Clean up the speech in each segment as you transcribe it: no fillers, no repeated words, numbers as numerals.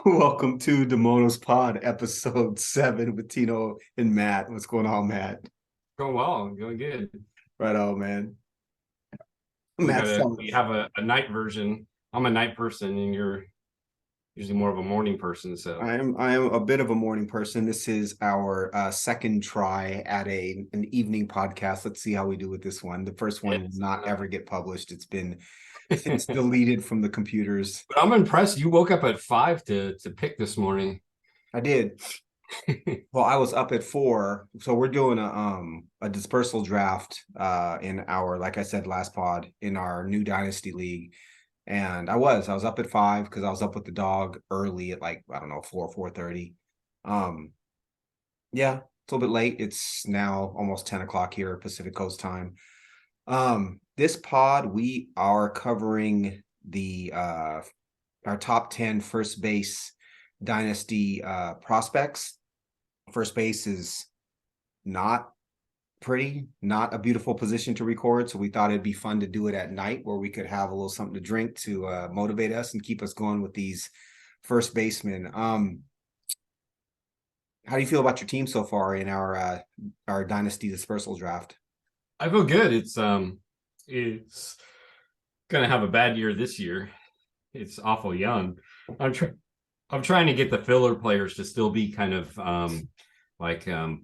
Welcome to Demonos Pod, episode 7 with Tino and Matt. What's going on, Matt? Going well, going good. Right on, man. Matt's telling We us. have a night version. I'm a night person, and you're usually more of a morning person. So I am a bit of a morning person. This is our second try at an evening podcast. Let's see how we do with this one. The first one will it's, not ever get published. It's been since deleted from the computers. but I'm impressed. You woke up at 5 to pick this morning. I did. Well, I was up at 4, so we're doing a dispersal draft in our, like I said last pod, in our new Dynasty league. And I was up at 5 because I was up with the dog early at, like, I don't know, 4:30. Um yeah, it's a little bit late. It's now almost 10 o'clock here Pacific Coast time. This pod, we are covering the our top 10 first base Dynasty prospects. First base is not pretty, not a beautiful position to record. So we thought it'd be fun to do it at night where we could have a little something to drink to motivate us and keep us going with these first basemen. How do you feel about your team so far in our Dynasty dispersal draft? I feel good. It's gonna have a bad year this year. It's awful young. I'm trying to get the filler players to still be kind of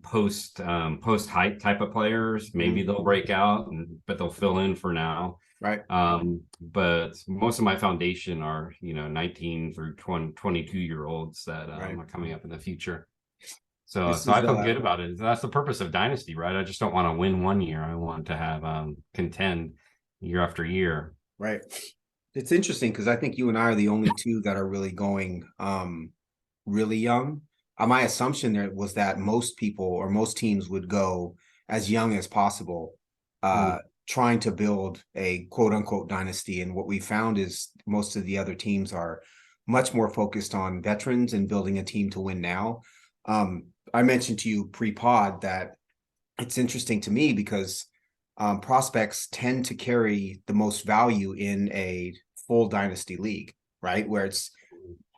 post height type of players. Maybe they'll break out, but they'll fill in for now. Right. But most of my foundation are 19 through 22 year olds that Right. are coming up in the future. So This I is feel good about it. That's the purpose of Dynasty, right? I just don't want to win one year. I want to have contend year after year. right. It's interesting because I think you and I are the only two that are really going really young. My assumption there was that most people or most teams would go as young as possible, Mm. trying to build a quote unquote dynasty. And what we found is most of the other teams are much more focused on veterans and building a team to win now. I mentioned to you pre-pod that it's interesting to me because prospects tend to carry the most value in a full dynasty league, right? Where it's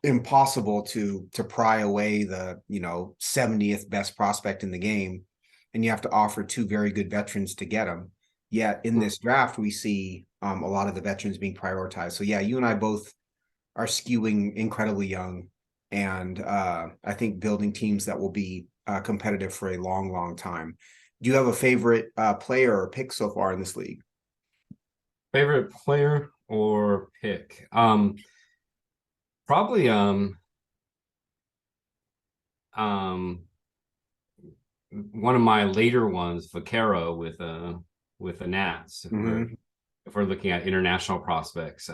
impossible to pry away the 70th best prospect in the game, and you have to offer two very good veterans to get them. Yet in this draft, we see a lot of the veterans being prioritized. So yeah, you and I both are skewing incredibly young, and I think building teams that will be competitive for a long, long time. Do you have a favorite player or pick so far in this league? Favorite player or pick? Probably um one of my later ones, Vaquero with the Nats. If we're looking at international prospects,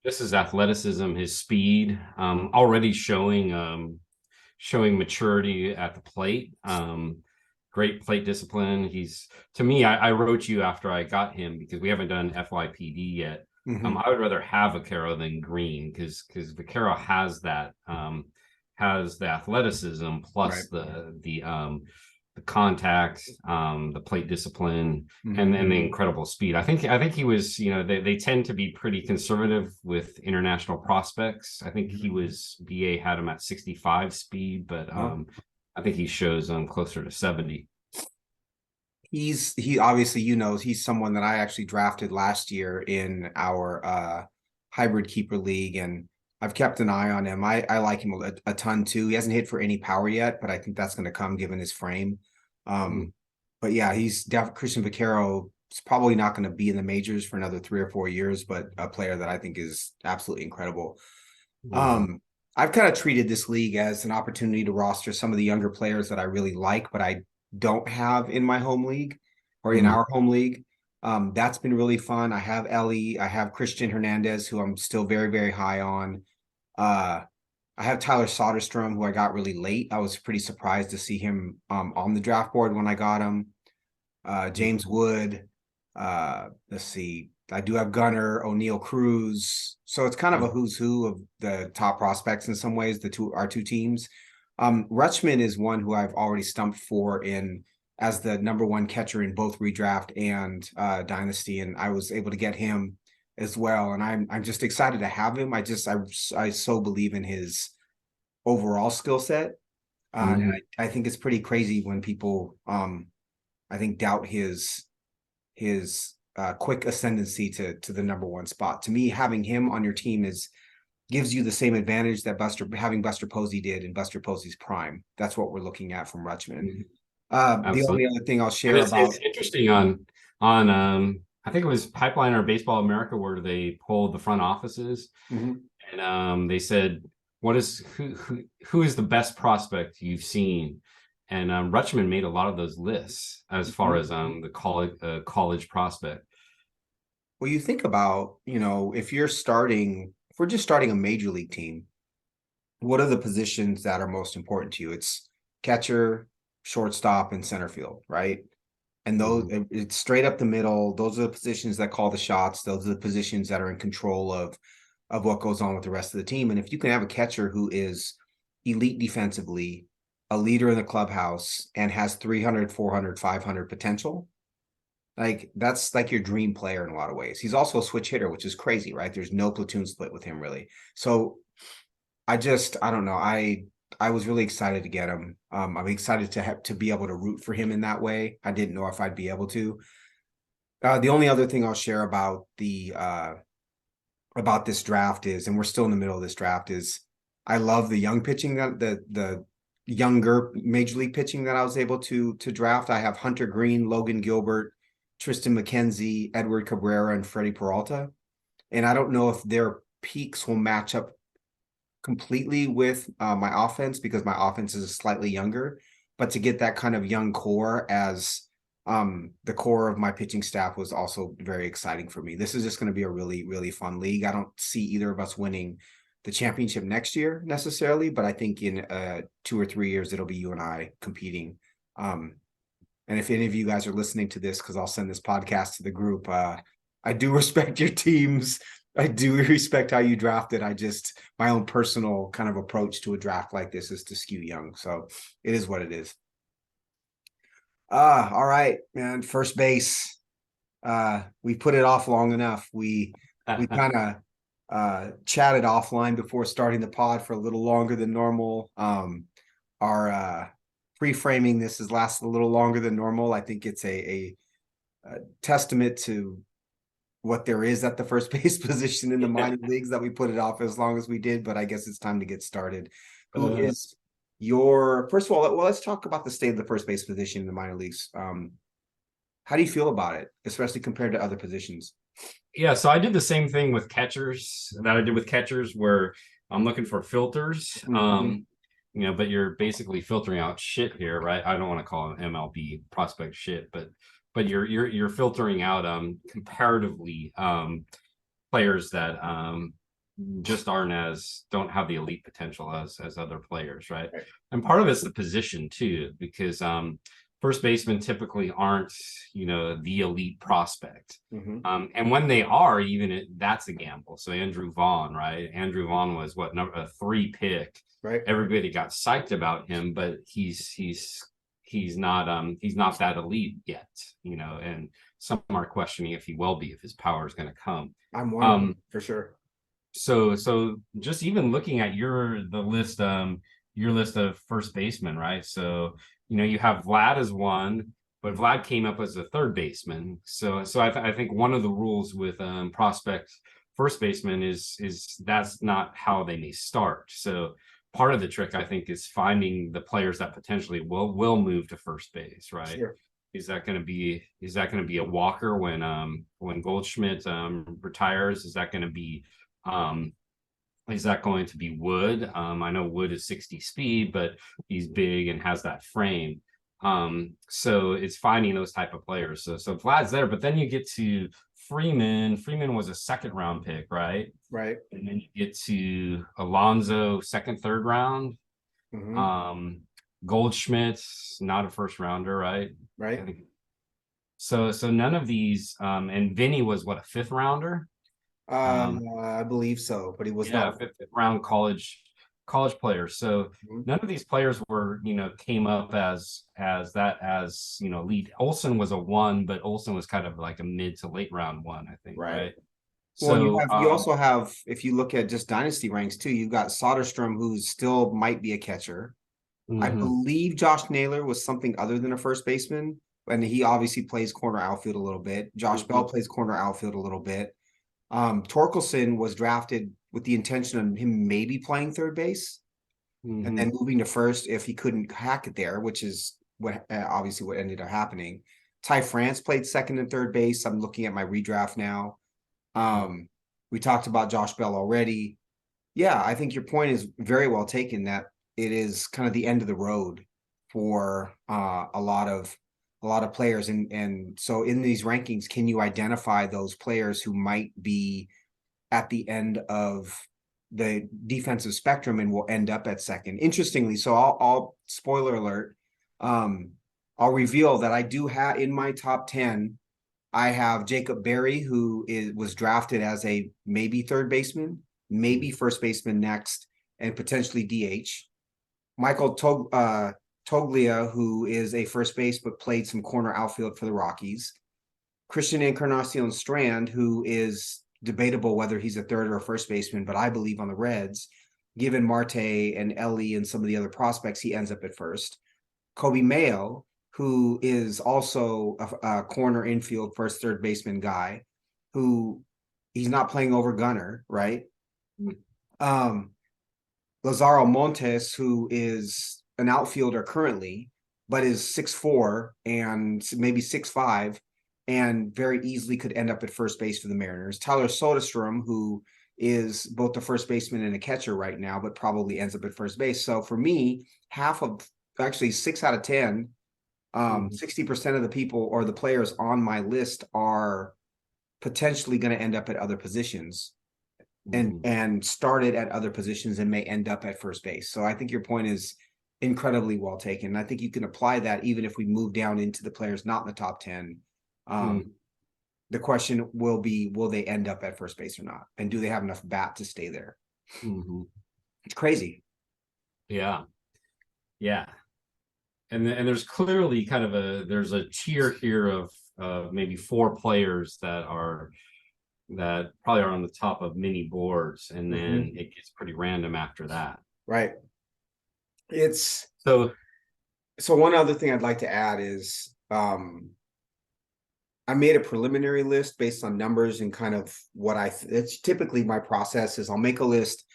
just his athleticism, his speed, already showing maturity at the plate. Great plate discipline. To me, I wrote you after I got him because we haven't done FYPD yet. I would rather have Vaquero than Green because Vaquero has that has the athleticism plus the contact, the plate discipline, and then the incredible speed. I think he was, they tend to be pretty conservative with international prospects. I think he was BA had him at 65 speed, but I think he shows closer to 70. He obviously, he's someone that I actually drafted last year in our hybrid keeper league, and I've kept an eye on him. I like him a ton too. He hasn't hit for any power yet, but I think that's going to come given his frame. But yeah, he's definitely Christian Vaquero is probably not going to be in the majors for another 3 or 4 years, but a player that I think is absolutely incredible. I've kind of treated this league as an opportunity to roster some of the younger players that I really like, but I don't have in my home league or in our home league. That's been really fun. I have Ellie, I have Christian Hernandez, who I'm still very, very high on. I have Tyler Soderstrom, who I got really late. I was pretty surprised to see him on the draft board when I got him. James Wood. Let's see. I do have Gunnar, O'Neill Cruz. So it's kind of a who's who of the top prospects in some ways, our two teams. Rutschman is one who I've already stumped for in as the number one catcher in both redraft and Dynasty, and I was able to get him as well, and I'm just excited to have him. I so believe in his overall skill set. And I think it's pretty crazy when people I think doubt his quick ascendancy to the number one spot. To me, having him on your team gives you the same advantage that having Buster Posey did in Buster Posey's prime. That's what we're looking at from Rutschman. The only other thing I'll share it's interesting on I think it was Pipeline or Baseball America where they polled the front offices, and they said, "What is who is the best prospect you've seen?" And Rutschman made a lot of those lists as far as the college prospect. Well, you think about, if we're just starting a major league team, what are the positions that are most important to you? It's catcher, shortstop, and center field, right? And those it's straight up the middle. Those are the positions that call the shots. Those are the positions that are in control of what goes on with the rest of the team. And if you can have a catcher who is elite defensively, a leader in the clubhouse, and has 300, 400, 500 potential, like that's like your dream player in a lot of ways. He's also a switch hitter, which is crazy, right? There's no platoon split with him really. So I don't know. I was really excited to get him. I'm excited to be able to root for him in that way. I didn't know if I'd be able to. The only other thing I'll share about this draft is, and we're still in the middle of this draft, is I love the young pitching, that the younger major league pitching that I was able to draft. I have Hunter Green, Logan Gilbert, Tristan McKenzie, Edward Cabrera, and Freddie Peralta. And I don't know if their peaks will match up completely with my offense, because my offense is slightly younger, but to get that kind of young core as the core of my pitching staff was also very exciting for me. This is just going to be a really, really fun league. I don't see either of us winning the championship next year necessarily, but I think in 2 or 3 years, it'll be you and I competing. And if any of you guys are listening to this, because I'll send this podcast to the group, I do respect your teams. I do respect how you drafted. My own personal kind of approach to a draft like this is to skew young. So it is what it is. All right, man. First base. We put it off long enough. We kind of chatted offline before starting the pod for a little longer than normal. Our pre-framing this has lasted a little longer than normal. I think it's a testament to what there is at the first base position in the minor leagues that we put it off as long as we did, but I guess it's time to get started. Who is first of all, let's talk about the state of the first base position in the minor leagues. How do you feel about it, especially compared to other positions? Yeah, so I did the same thing with catchers that I did with catchers, where I'm looking for filters. But you're basically filtering out shit here, right? I don't want to call it MLB prospect shit, but you're filtering out comparatively players that just don't have the elite potential as other players, right? And part of it's the position too, because first basemen typically aren't the elite prospect, and when they are, that's a gamble. So Andrew Vaughn, right? Andrew Vaughn was a 3 pick, right? Everybody got psyched about him, but he's not that elite yet, and some are questioning if he will be, if his power is going to come. I'm one for sure. So just even looking at your list of first basemen, right? So you have Vlad as one, but Vlad came up as a third baseman. So I think one of the rules with prospect first baseman is that's not how they may start. So part of the trick, I think, is finding the players that potentially will move to first base, right? Sure. Is that going to be a Walker when Goldschmidt retires? Is that going to be Wood? I know Wood is 60 speed, but he's big and has that frame. So it's finding those type of players. So Vlad's there, but then you get to Freeman. Freeman was a 2nd round pick, right? Right. And then you get to Alonso, 2nd, 3rd round. Goldschmidt's not a 1st rounder, right? Right. So none of these, and Vinny was a 5th rounder? I believe so, but he was not 5th round college players. So none of these players came up as lead. Olsen was a 1, but Olsen was kind of like a mid to late round 1, I think, right? Well, and So you also have, if you look at just dynasty ranks too, you've got Soderstrom, who still might be a catcher. I mhm, believe Josh Naylor was something other than a first baseman, and he obviously plays corner outfield a little bit. Josh Bell mhm, plays corner outfield a little bit. Torkelson was drafted with the intention of him maybe playing third base and then mhm, moving to first if he couldn't hack it there, which is what obviously what ended up happening. Ty France played second and third base. I'm looking at my redraft now. Um, we talked about Josh Bell already. Yeah, I think your point is very well taken that it is kind of the end of the road for a lot of players. And so in these rankings, can you identify those players who might be at the end of the defensive spectrum and will end up at second? Interestingly, so I'll spoiler alert, um, I'll reveal that I do have in my top 10, I have Jacob Berry, who was drafted as a maybe third baseman, maybe first baseman next, and potentially DH. Michael Toglia, who is a first base but played some corner outfield for the Rockies. Christian Encarnacion Strand, who is debatable whether he's a third or a first baseman, but I believe on the Reds, given Marte and Ellie and some of the other prospects, he ends up at first. Kobe Mayo, who is also a corner infield first third baseman guy, who he's not playing over Gunner, right? Um, Lazaro Montes, who is an outfielder currently, but is 6'4" and maybe 6'5", and very easily could end up at first base for the Mariners. Tyler Soderstrom, who is both the first baseman and a catcher right now, but probably ends up at first base. So for me, actually 6 out of 10, mhm, 60% of the people or the players on my list are potentially going to end up at other positions mhm, and started at other positions and may end up at first base. So I think your point is incredibly well taken. I think you can apply that even if we move down into the players not in the top 10. mhm, The question will be, will they end up at first base or not? And do they have enough bat to stay there? mhm. It's crazy. Yeah, yeah. And there's clearly kind of there's a tier here of maybe four players that probably are on the top of many boards, and then Mhm. it gets pretty random after that. Right. It's So, so one other thing I'd like to add is I made a preliminary list based on numbers and kind of what it's typically my process is I'll make a list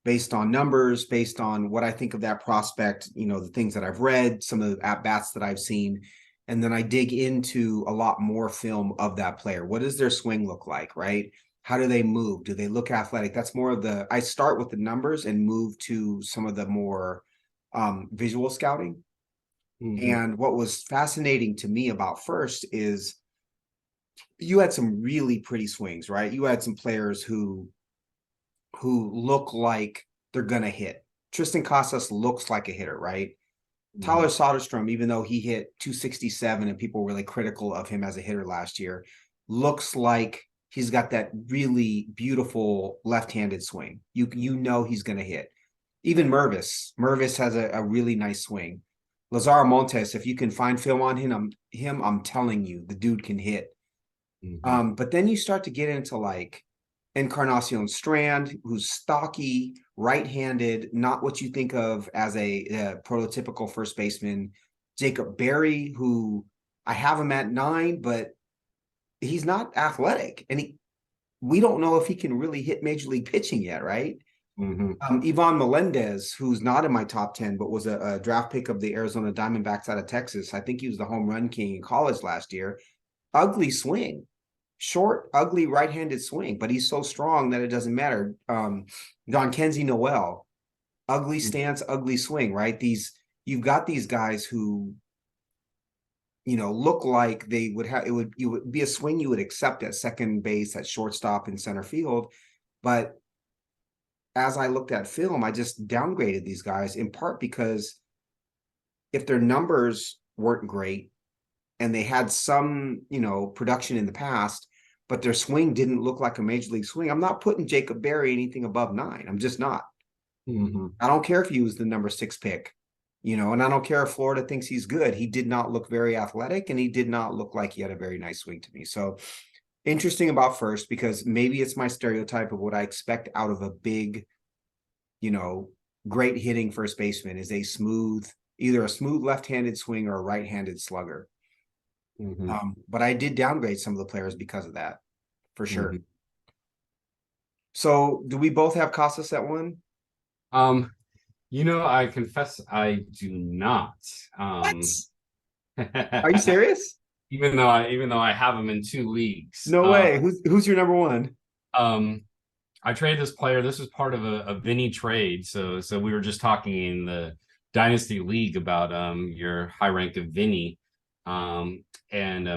based on numbers, based on what I think of that prospect, the things that I've read, some of the at bats that I've seen. And then I dig into a lot more film of that player. What does their swing look like, right? How do they move? Do they look athletic? That's more of I start with the numbers and move to some of the more visual scouting. mhm, And what was fascinating to me about first is you had some really pretty swings, right? You had some players who look like they're gonna hit. Tristan Casas looks like a hitter, right? Tyler mhm, Soderstrom, even though he hit 267 and people were really critical of him as a hitter last year, looks like he's got that really beautiful left-handed swing. You know he's gonna hit. Even Mervis has a really nice swing. Lazaro Montes, if you can find film on I'm telling you, the dude can hit. mhm, But then you start to get into like Encarnacion Strand, who's stocky, right-handed, not what you think of as a prototypical first baseman. Jacob Berry, who I have him at 9, but he's not athletic, and we don't know if he can really hit major league pitching yet, right? mhm, Ivan Melendez, who's not in my top 10, but was a draft pick of the Arizona Diamondbacks out of Texas. I think he was the home run king in college last year. Ugly swing, short, ugly right-handed swing, but he's so strong that it doesn't matter. Don Kenzie Noel, ugly stance, ugly swing, right? You've got these guys who look like they would have it would be a swing you would accept at second base, at shortstop, in center field. But as I looked at film, I just downgraded these guys in part because if their numbers weren't great and they had some, production in the past, but their swing didn't look like a major league swing, I'm not putting Jacob Berry anything above 9. I'm just not. mhm, I don't care if he was the number 6 pick, and I don't care if Florida thinks he's good. He did not look very athletic and he did not look like he had a very nice swing to me. So interesting about first, because maybe it's my stereotype of what I expect out of a big, great hitting first baseman is either a smooth left-handed swing or a right-handed slugger. Mm-hmm. But I did downgrade some of the players because of that, for sure. Mm-hmm. So do we both have Casas at one? I confess I do not. What? Are you serious? even though I have him in two leagues. No way. Who's your number one? Um, I traded this player. This was part of a Vinny trade. So we were just talking in the Dynasty League about your high rank of Vinny. And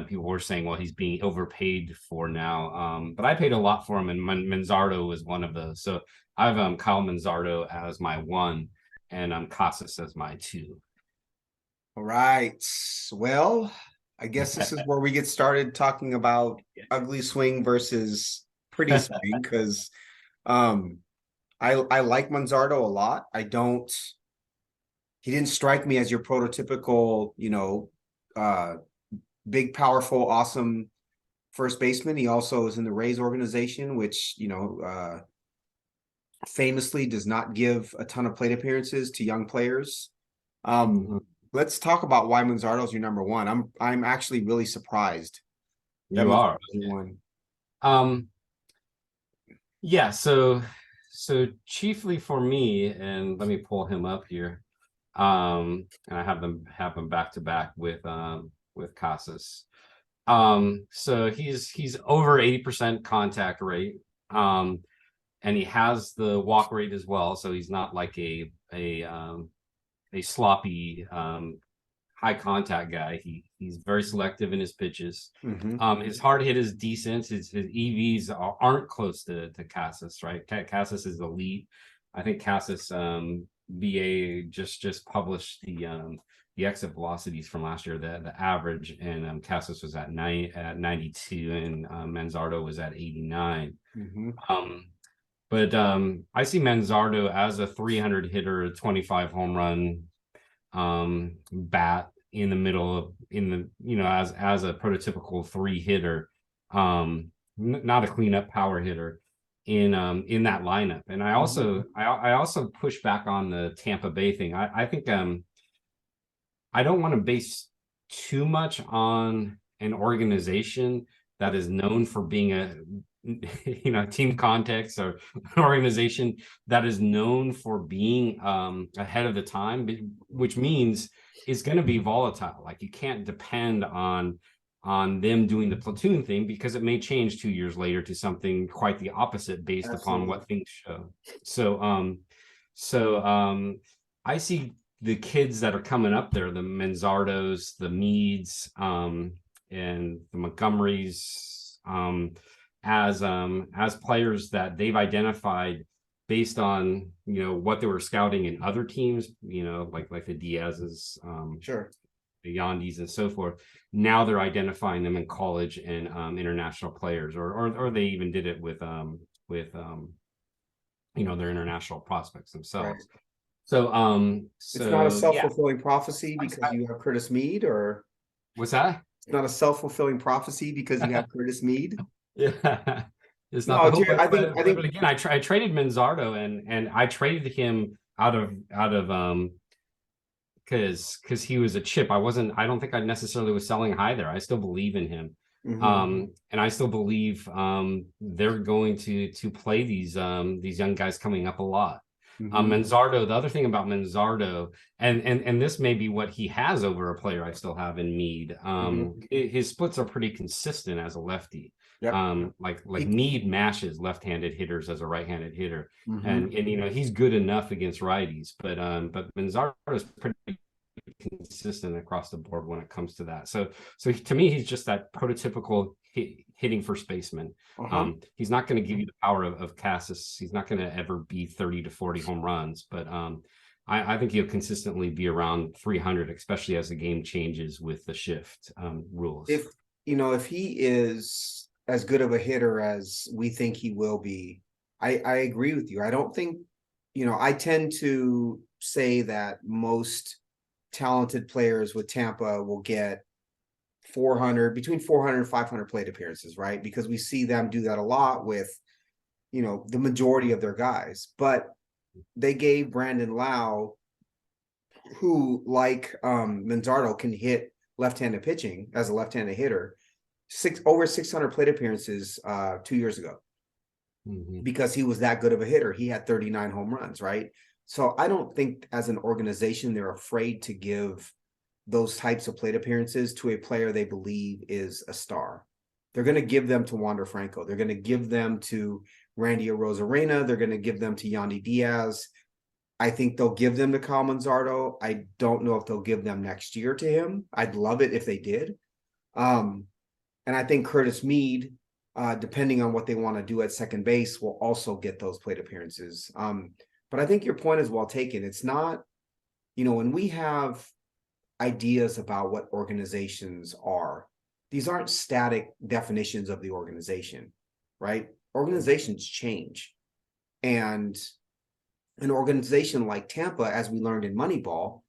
people were saying, well, he's being overpaid for now. But I paid a lot for him, and Manzardo was one of those. So I have Kyle Manzardo as my one, and Casas as my two. All right. Well, I guess this is where we get started talking about ugly swing versus pretty swing, because I like Manzardo a lot. He didn't strike me as your prototypical, big, powerful, awesome first baseman. He also is in the Rays organization, which, famously does not give a ton of plate appearances to young players. Let's talk about why Manzardo is your number one. I'm actually really surprised. You are. Yeah, so chiefly for me, and let me pull him up here. And I have them back to back with Casas. So he's over 80% contact rate. And he has the walk rate as well, so he's not like a sloppy high contact guy. He's very selective in his pitches. His hard hit is decent. His EVs aren't close to Casas, right? Casas is elite. I think Casas BA just published the exit velocities from last year, the average, and Casas was at 92, and Manzardo was at 89. But I see Manzardo as a 300 hitter, 25 home run bat in the middle of as a prototypical 3-hitter, not a cleanup power hitter in that lineup. And I also push back on the Tampa Bay thing. I think I don't want to base too much on an organization that is known for being a team context, or an organization that is known for being ahead of the time, which means it's going to be volatile. Like, you can't depend on them doing the platoon thing, because it may change 2 years later to something quite the opposite based upon what things show. So I see the kids that are coming up there, the Manzardos, the Meads, and the Montgomerys, as players that they've identified based on what they were scouting in other teams, like the Diaz's, the Yandis and so forth. Now they're identifying them in college and international players, or they even did it with their international prospects themselves. Right. So it's not a self-fulfilling prophecy because you have Curtis Mead, or what's that? It's not a self-fulfilling prophecy because you have Curtis Mead. Yeah, it's not. No, Jerry, I think. But again, I traded Manzardo, and I traded him out of because he was a chip. I don't think I necessarily was selling high there. I still believe in him. And I still believe they're going to play these young guys coming up a lot. Manzardo, the other thing about Manzardo, and this may be what he has over a player I still have in Mead. His splits are pretty consistent as a lefty. Yep. Like Mead mashes left-handed hitters as a right-handed hitter, and he's good enough against righties, but Manzardo is pretty consistent across the board when it comes to that. So to me, he's just that prototypical hitting first baseman. He's not going to give you the power of Casas. He's not going to ever be 30 to 40 home runs, but I think he'll consistently be around 300, especially as the game changes with the shift rules. If he is as good of a hitter as we think he will be, I agree with you. I don't think, I tend to say that most talented players with Tampa will get between 400 and 500 plate appearances, right? Because we see them do that a lot with, the majority of their guys. But they gave Brandon Lau, who like Manzardo can hit left-handed pitching as a left-handed hitter, over 600 plate appearances 2 years ago. Because he was that good of a hitter. He had 39 home runs, right? So I don't think as an organization they're afraid to give those types of plate appearances to a player they believe is a star. They're going to give them to Wander Franco. They're going to give them to Randy Arozarena. They're going to give them to Yandy Diaz. I think they'll give them to Kyle Manzardo. I don't know if they'll give them next year to him. I'd love it if they did. And I think Curtis Mead, depending on what they want to do at second base, will also get those plate appearances. But I think your point is well taken. It's not, when we have ideas about what organizations are, these aren't static definitions of the organization, right? Organizations change. And an organization like Tampa, as we learned in Moneyball,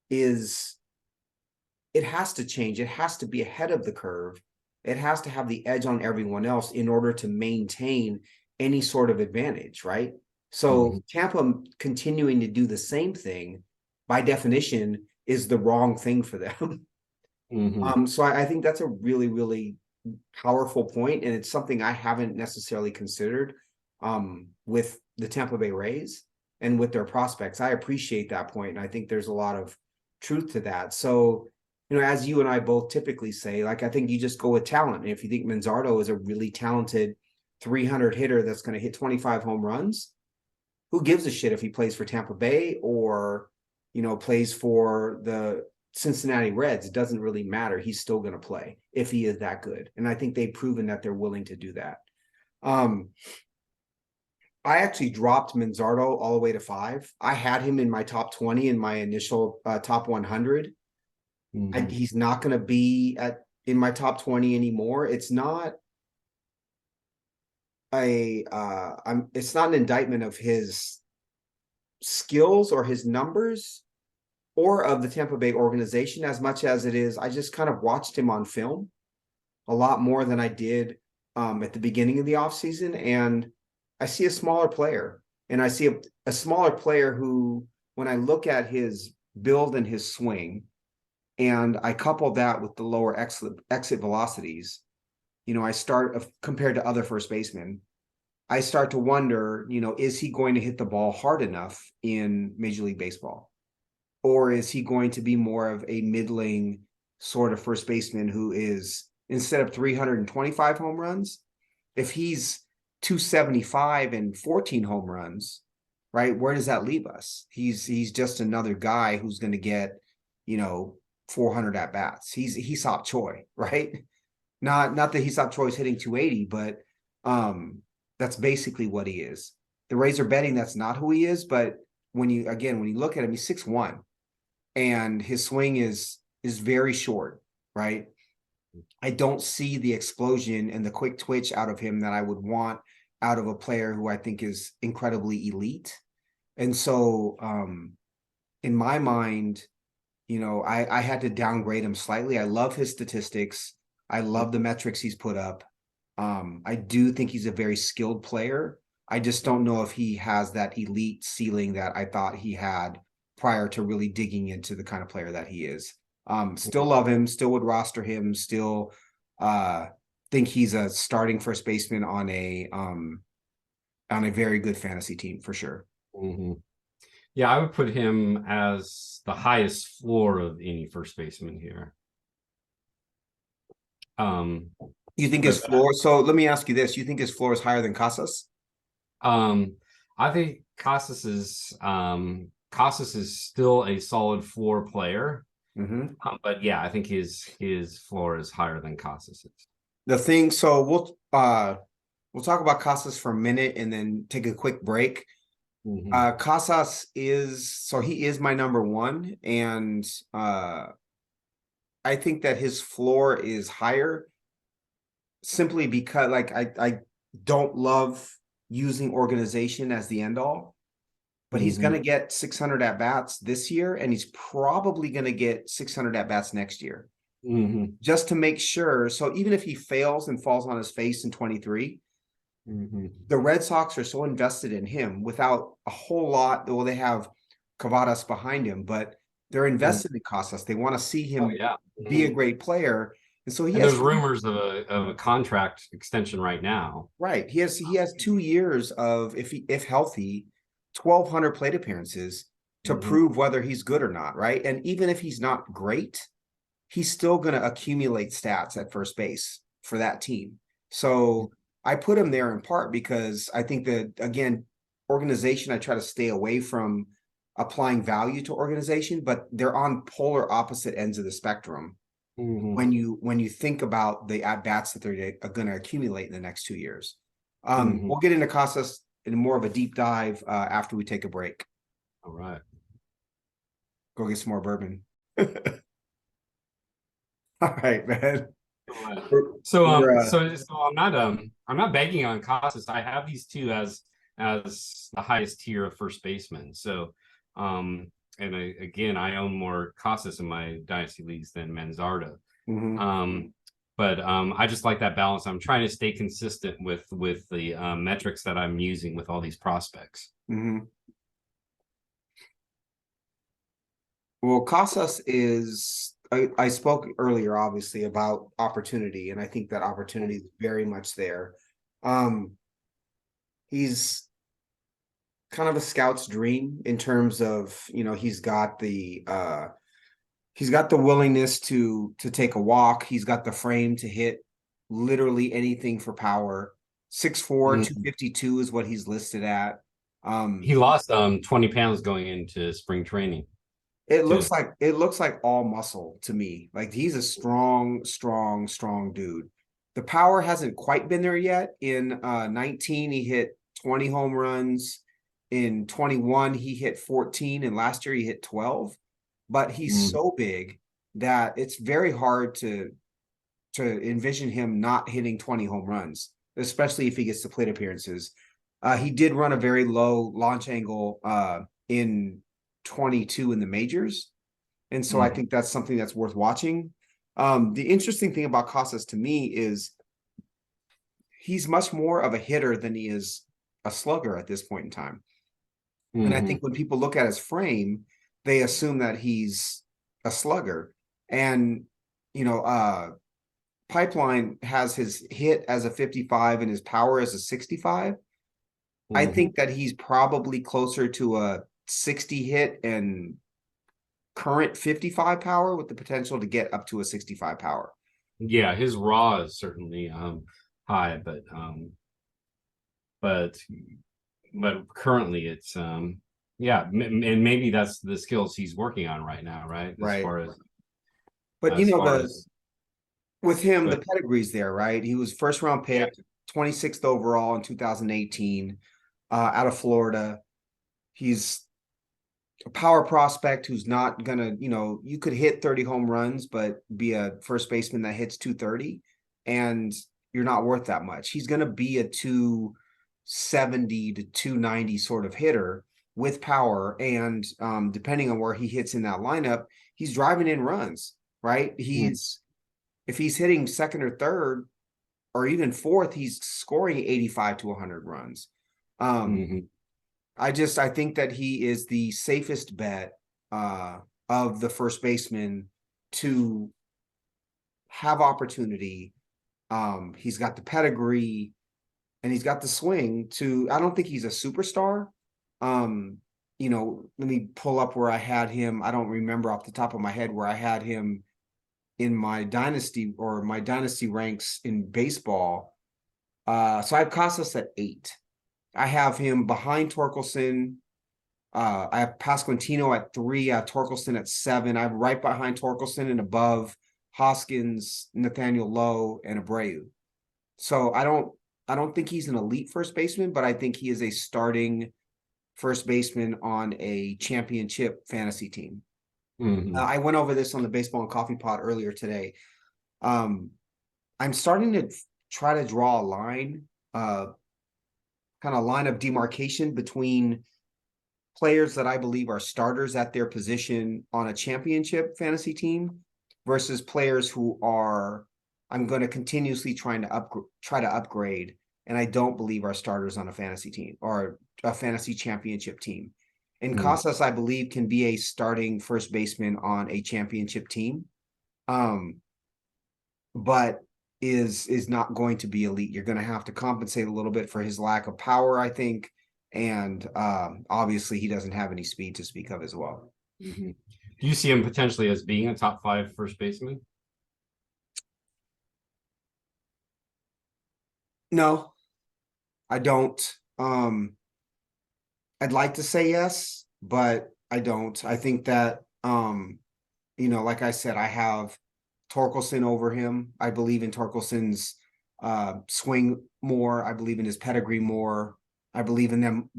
it has to change. It has to be ahead of the curve. It has to have the edge on everyone else in order to maintain any sort of advantage, right? So Tampa continuing to do the same thing, by definition, is the wrong thing for them. So I think that's a really, really powerful point, and it's something I haven't necessarily considered with the Tampa Bay Rays and with their prospects. I appreciate that point, and I think there's a lot of truth to that. So, as you and I both typically say, like, I think you just go with talent. And if you think Manzardo is a really talented 300 hitter that's going to hit 25 home runs, who gives a shit if he plays for Tampa Bay or, plays for the Cincinnati Reds? It doesn't really matter. He's still going to play if he is that good. And I think they've proven that they're willing to do that. I actually dropped Manzardo all the way to 5. I had him in my top 20 in my initial top 100. He's not going to be in my top 20 anymore. It's not it's not an indictment of his skills or his numbers or of the Tampa Bay organization as much as it is. I just kind of watched him on film a lot more than I did at the beginning of the offseason. And I see a smaller player, and I see a smaller player who, when I look at his build and his swing, and I couple that with the lower exit velocities, I start, compared to other first basemen, I start to wonder, is he going to hit the ball hard enough in Major League Baseball? Or is he going to be more of a middling sort of first baseman who is, instead of 325 home runs, if he's 275 and 14 home runs, right, where does that leave us? He's just another guy who's going to get, 400 at bats. He's Hee-Seop Choi, right? Not that Hee-Seop Choi is hitting 280, but that's basically what he is. The Rays are betting that's not who he is, but when you look at him, he's 6'1", and his swing is very short, right? I don't see the explosion and the quick twitch out of him that I would want out of a player who I think is incredibly elite. And so in my mind, I had to downgrade him slightly. I love his statistics. I love the metrics he's put up. I do think he's a very skilled player. I just don't know if he has that elite ceiling that I thought he had prior to really digging into the kind of player that he is. Still love him, still would roster him, still think he's a starting first baseman on a very good fantasy team for sure. Yeah, I would put him as the highest floor of any first baseman here. You think his floor? So let me ask you this: you think his floor is higher than Casas? I think Casas is still a solid floor player. But yeah, I think his floor is higher than Casas's. The thing, so we'll talk about Casas for a minute and then take a quick break. Casas he is my number one, and I think that his floor is higher simply because, like, I don't love using organization as the end all. But he's going to get 600 at-bats this year, and he's probably going to get 600 at-bats next year. Mm-hmm. just to make sure. So even if he fails and falls on his face in 23, Mm-hmm. the Red Sox are so invested in him without a whole lot. Well, they have Cavadas behind him, but they're invested in Casas. They want to see Oh him yeah. be a Mm-hmm. great player. And so he And has there's rumors of a contract extension right now. right. He has 2 years of if healthy, 1,200 plate appearances to Mm-hmm. prove whether he's good or not, right? And even if he's not great, he's still going to accumulate stats at first base for that team. So I put him there in part because I think that, again, organization, I try to stay away from applying value to organization, but they're on polar opposite ends of the spectrum Mm-hmm. when you think about the at bats that they're going to accumulate in the next 2 years. Mm-hmm. We'll get into Casas in more of a deep dive after we take a break. All right. Go get some more bourbon. All right, man. All right. We're, So we're I'm not banking on Casas. I have these two as the highest tier of first baseman. So and again I own more Casas in my dynasty leagues than Manzardo. mhm. But I just like that balance. I'm trying to stay consistent with the metrics that I'm using with all these prospects. Mm-hmm. Well, Casas is, I spoke earlier, obviously, about opportunity, and I think that opportunity is very much there. Um, he's kind of a scout's dream in terms of, he's got the willingness to take a walk. He's got the frame to hit literally anything for power. 6'4", Mm. 252 is what he's listed at. He lost 20 pounds going into spring training It too. looks like all muscle to me. Like he's a strong, strong, strong dude. The power hasn't quite been there yet. In 19, he hit 20 home runs. In 21, he hit 14, and last year he hit 12. But he's Mm. so big that it's very hard to envision him not hitting 20 home runs, especially if he gets to plate appearances. He did run a very low launch angle in 22 in the majors. And so I Mm. think that's something that's worth watching. The interesting thing about Casas to me is he's much more of a hitter than he is a slugger at this point in time. And I Mm-hmm. think when people look at his frame, they assume that he's a slugger. And, you know, Pipeline has his hit as a 55 and his power as a 65. I Mm-hmm. think that he's probably closer to a 60 hit and current 55 power with the potential to get up to a 65 power. Yeah, his raw is certainly high, but but currently it's yeah, and maybe that's the skills he's working on right now, right? Right. But As far the as with him, the but pedigree's there, right? He was first round yeah. pick, 26th overall in 2018, out of Florida. He's a power prospect who's not gonna, you could hit 30 home runs, but be a first baseman that hits 230, and you're not worth that much. He's gonna be a 270 to 290 sort of hitter with power, and depending on where he hits in that lineup, he's driving in runs, right? Mm. If he's hitting second or third or even fourth, he's scoring 85 to 100 runs. Um, Mm-hmm. I think that he is the safest bet of the first baseman to have opportunity. He's got the pedigree and he's got the swing to. I don't think he's a superstar. Um, let me pull up where I had him. I don't remember off the top of my head where I had him in my dynasty ranks in baseball. So I have Casas at 8. I have him behind Torkelson. I have Pasquantino at 3. I have Torkelson at 7. I'm right behind Torkelson and above Hoskins, Nathaniel Lowe, and Abreu. So I don't think he's an elite first baseman, but I think he is a starting first baseman on a championship fantasy team. Mm-hmm. I went over this on the Baseball and Coffee Pod earlier today. Um, I'm starting to try to draw a line, kind of line of demarcation between players that I believe are starters at their position on a championship fantasy team versus players who are, I'm going to continuously try to upgrade. And I don't believe our starters on a fantasy team or a fantasy championship team. And Casas, I believe, can be a starting first baseman on a championship team. But is not going to be elite. You're going to have to compensate a little bit for his lack of power, I think. And obviously he doesn't have any speed to speak of as well. Mm-hmm. Do you see him potentially as being a top 5 first baseman? No, I don't. I'd like to say yes, but I don't. I think that like I said, I have Torkelson over him. I believe in Torkelson's swing more. I believe in his pedigree more. I believe in them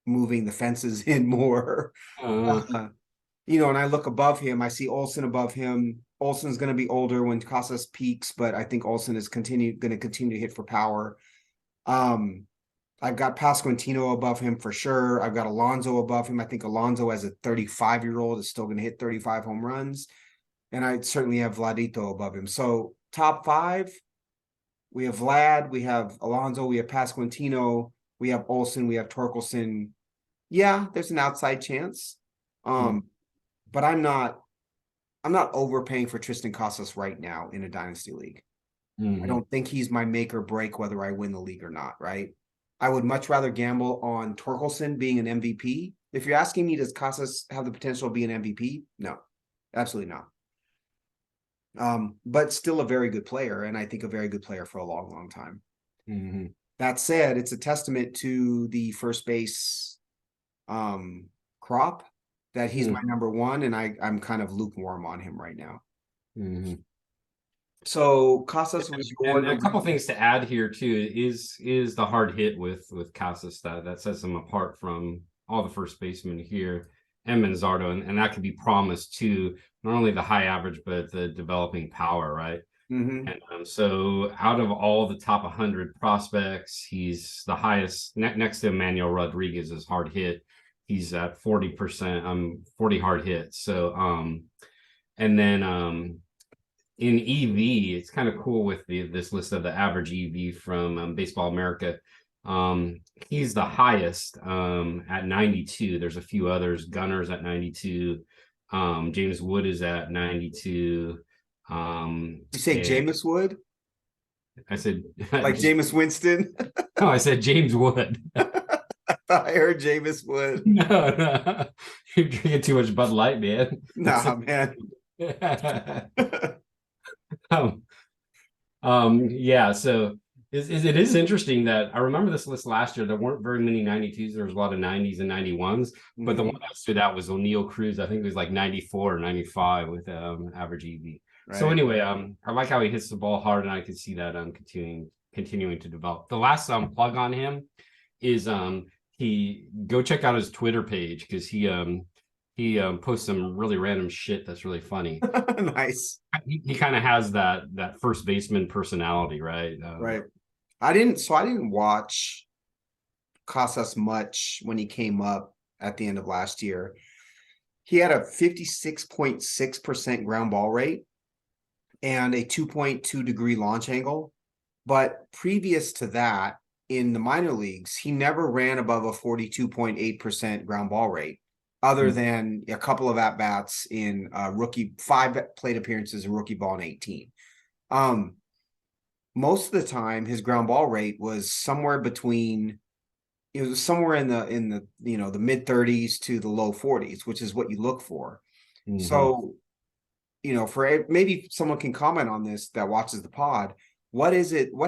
moving the fences in more. And I look above him. I see Olsen above him. Olsen's going to be older when Casas peaks, but I think Olsen is going to continue to hit for power. I've got Pasquantino above him for sure. I've got Alonso above him. I think Alonso, as a 35-year-old, is still going to hit 35 home runs. And I certainly have Vladito above him. So top 5, we have Vlad, we have Alonso, we have Pasquantino, we have Olsen, we have Torkelson. Yeah, there's an outside chance. But I'm not overpaying for Tristan Casas right now in a dynasty league. I don't think he's my make or break whether I win the league or not, right? I would much rather gamble on Torkelson being an MVP. If you're asking me, does Casas have the potential to be an MVP? No, absolutely not. But still a very good player, and I think a very good player for a long, long time. That said, it's a testament to the first base crop that he's my number one, and I'm kind of lukewarm on him right now. So Casas was and a couple things to add here too is the hard hit with Casas that sets him apart from all the first basemen here and Manzardo, and that could be promised to not only the high average but the developing power, right? And so out of all the top 100 prospects, he's the highest next to Emmanuel Rodriguez is hard hit. He's at 40%, 40 hard hits. So and then in EV, it's kind of cool with this list of the average EV from Baseball America. He's the highest at 92. There's a few others. Gunner's at 92. James Wood is at 92. You say Jameis Wood? I said like Jameis Winston. No, I said James Wood. I thought I heard Jameis Wood. No, you're drinking too much Bud Light, man. Nah, man. Yeah, so it is interesting that I remember this list last year. There weren't very many 92s. There was a lot of 90s and 91s, but the one that stood out was O'Neill Cruz. I think it was like 94 or 95 with average EV. Right. So anyway, I like how he hits the ball hard, and I can see that continuing to develop. The last plug on him is he go check out his Twitter page, because he posts some really random shit that's really funny. Nice. He kind of has that first baseman personality, right? Right. I didn't watch Casas much when he came up at the end of last year. He had a 56.6% ground ball rate and a 2.2 degree launch angle. But previous to that, in the minor leagues, he never ran above a 42.8% ground ball rate, other than a couple of at-bats in 5 plate appearances in rookie ball in 18. Most of the time, his ground ball rate was somewhere between, it was somewhere in the the mid 30s to the low 40s, which is what you look for. So, for maybe someone can comment on this that watches the pod. What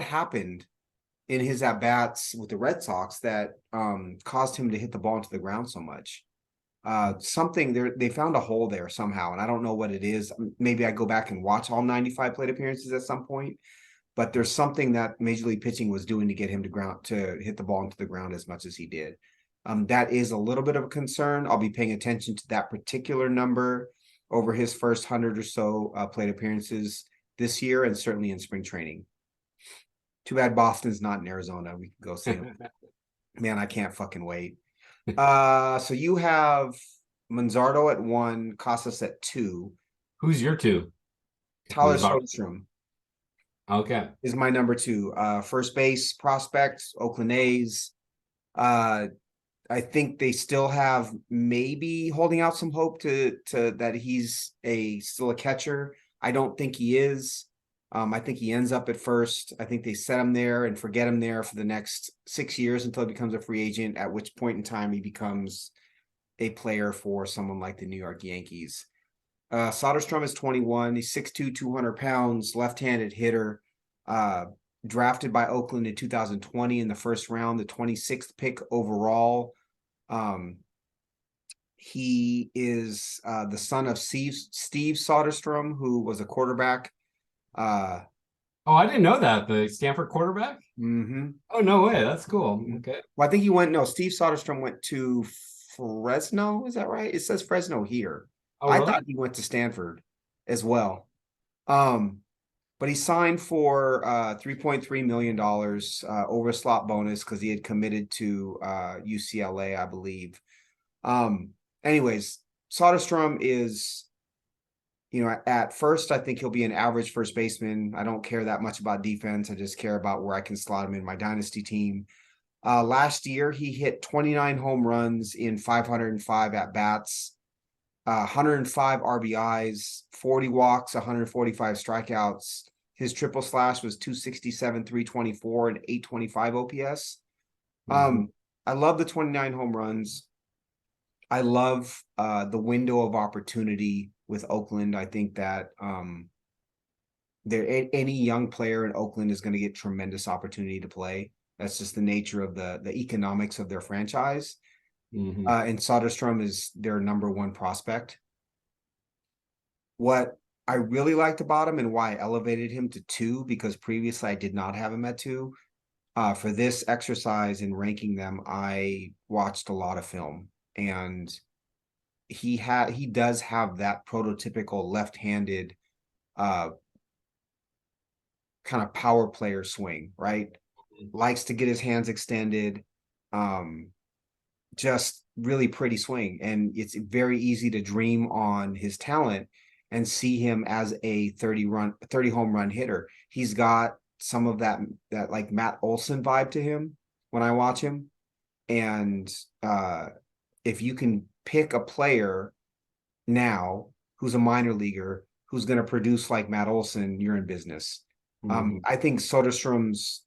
happened in his at-bats with the Red Sox that caused him to hit the ball into the ground so much? Something there, they found a hole there somehow, and I don't know what it is. Maybe I go back and watch all 95 plate appearances at some point, but there's something that Major League Pitching was doing to get him to hit the ball into the ground as much as he did. That is a little bit of a concern. I'll be paying attention to that particular number over his first 100 or so plate appearances this year, and certainly in spring training. Too bad Boston's not in Arizona. We can go see him. Man, I can't fucking wait. So you have Manzardo at 1, Casas at 2. Who's your 2? Tyler Who's about Soderstrom okay. is my number two. First base prospect, Oakland A's. Uh, I think they still have maybe holding out some hope to that he's still a catcher. I don't think he is. I think he ends up at first. I think they set him there and forget him there for the next 6 years until he becomes a free agent, at which point in time he becomes a player for someone like the New York Yankees. Soderstrom is 21. He's 6'2", 200 pounds, left-handed hitter. Uh, Drafted by Oakland in 2020 in the first round, the 26th pick overall. He is the son of Steve Soderstrom, who was a quarterback. Uh, Oh, I didn't know that. The Stanford quarterback? mm-hmm. Oh, no way. That's cool. Okay. Well, I think Steve Soderstrom went to Fresno. Is that right? It says Fresno here. Oh, I really? thought he went to Stanford as well. But he signed for $3.3 million over a slot bonus because he had committed to UCLA, I believe. Anyways, Soderstrom is, at first, I think he'll be an average first baseman. I don't care that much about defense. I just care about where I can slot him in my dynasty team. Last year, he hit 29 home runs in 505 at-bats, 105 RBIs, 40 walks, 145 strikeouts. His triple slash was 267, 324, and 825 OPS. I love the 29 home runs. I love the window of opportunity with Oakland. I think that any young player in Oakland is going to get tremendous opportunity to play. That's just the nature of the economics of their franchise. And Soderstrom is their number one prospect. What I really liked about him and why I elevated him to 2, because previously I did not have him at 2. For this exercise in ranking them, I watched a lot of film, and he does have that prototypical left-handed kind of power player swing, right? Likes to get his hands extended. Just really pretty swing, and it's very easy to dream on his talent and see him as a 30 home run hitter. He's got some of that like Matt Olson vibe to him when I watch him. And if you can pick a player now who's a minor leaguer who's going to produce like Matt Olson, you're in business. I think Soderstrom's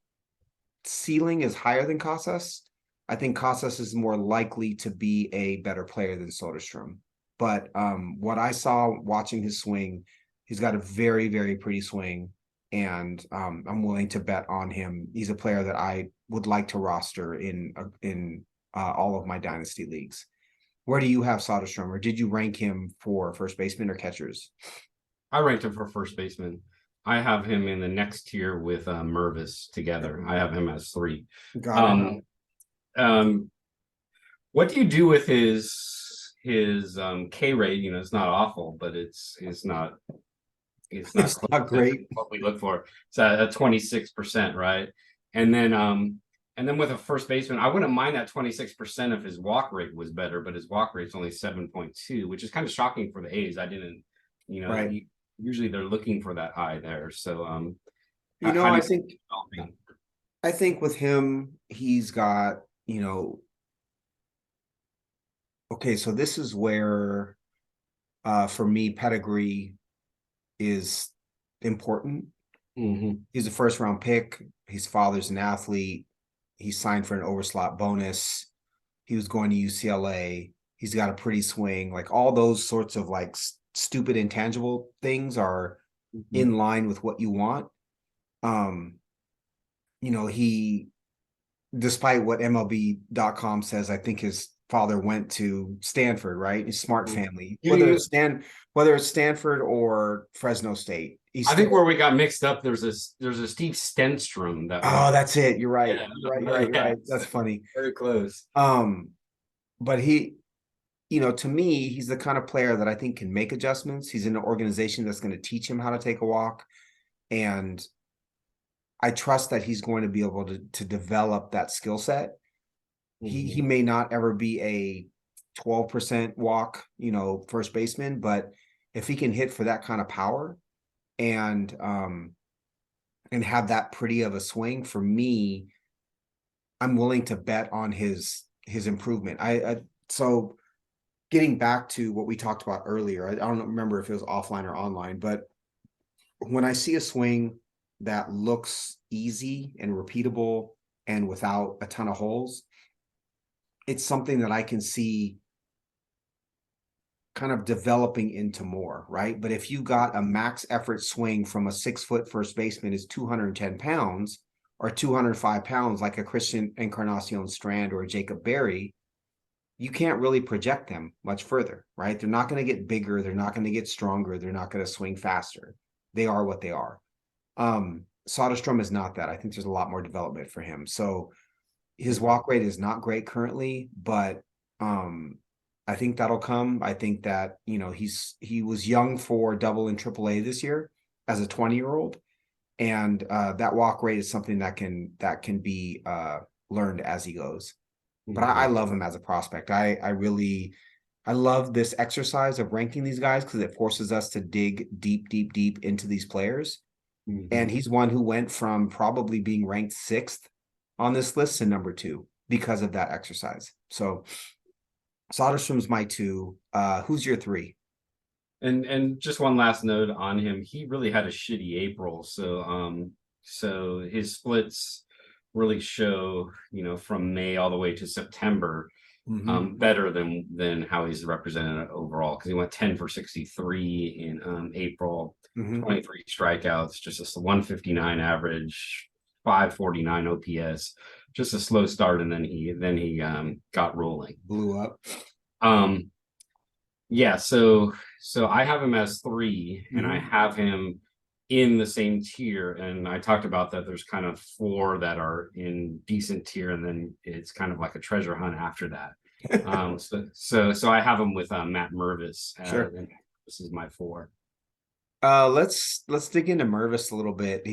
ceiling is higher than Casas. I think Casas is more likely to be a better player than Soderstrom. But what I saw watching his swing, he's got a very, very pretty swing, and I'm willing to bet on him. He's a player that I would like to roster in all of my dynasty leagues. Where do you have Soderstrom, or did you rank him for first baseman or catchers? I ranked him for first baseman. I have him in the next tier with Mervis together. I have him as 3. Got it. What do you do with his K rate? It's not awful, but it's not It's close not to great. what we look for. It's at 26%, right? And then with a first baseman, I wouldn't mind that 26% if his walk rate was better, but his walk rate's only 7.2, which is kind of shocking for the A's. I didn't, Right. usually they're looking for that high there. So I think with him, he's got, okay, so this is where for me, pedigree is important. He's a first round pick. His father's an athlete. He signed for an overslot bonus. He was going to UCLA. He's got a pretty swing. Like all those sorts of like stupid intangible things are in line with what you want. He, despite what MLB.com says, I think his father went to Stanford, right? A smart family. Whether it's Stanford or Fresno State. I think where we got mixed up, there's a Steve Stenstrom that Oh, that's it. You're right. Yeah. You're right. That's funny. Very close. But he, to me, he's the kind of player that I think can make adjustments. He's in an organization that's going to teach him how to take a walk. And I trust that he's going to be able to develop that skill set. He may not ever be a 12% walk, first baseman, but if he can hit for that kind of power and have that pretty of a swing, for me, I'm willing to bet on his improvement. So getting back to what we talked about earlier, I don't remember if it was offline or online, but when I see a swing that looks easy and repeatable and without a ton of holes, it's something that I can see kind of developing into more, right? But if you got a max effort swing from a 6-foot first baseman is 210 pounds or 205 pounds, like a Christian Encarnacion Strand or a Jacob Berry, you can't really project them much further, right? They're not going to get bigger. They're not going to get stronger. They're not going to swing faster. They are what they are. Soderstrom is not that. I think there's a lot more development for him. So his walk rate is not great currently, but I think that'll come. I think that, he was young for double and triple A this year as a 20-year-old. And that walk rate is something that can be learned as he goes. But I love him as a prospect. I love this exercise of ranking these guys because it forces us to dig deep, deep, deep into these players. And he's one who went from probably being ranked 6th on this list to number 2 because of that exercise. So Soderstrom's my 2. Who's your 3? And just one last note on him. He really had a shitty April. So his splits really show, from May all the way to September, better than how he's represented overall, because he went 10 for 63 in April, 23 strikeouts, just a 159 average, 549 OPS, just a slow start, and then he got rolling, blew up. Yeah, so I have him as 3, and I have him in the same tier, and I talked about that there's kind of 4 that are in decent tier, and then it's kind of like a treasure hunt after that. So I have him with Matt Mervis. Sure. And this is my 4. Let's dig into Mervis a little bit.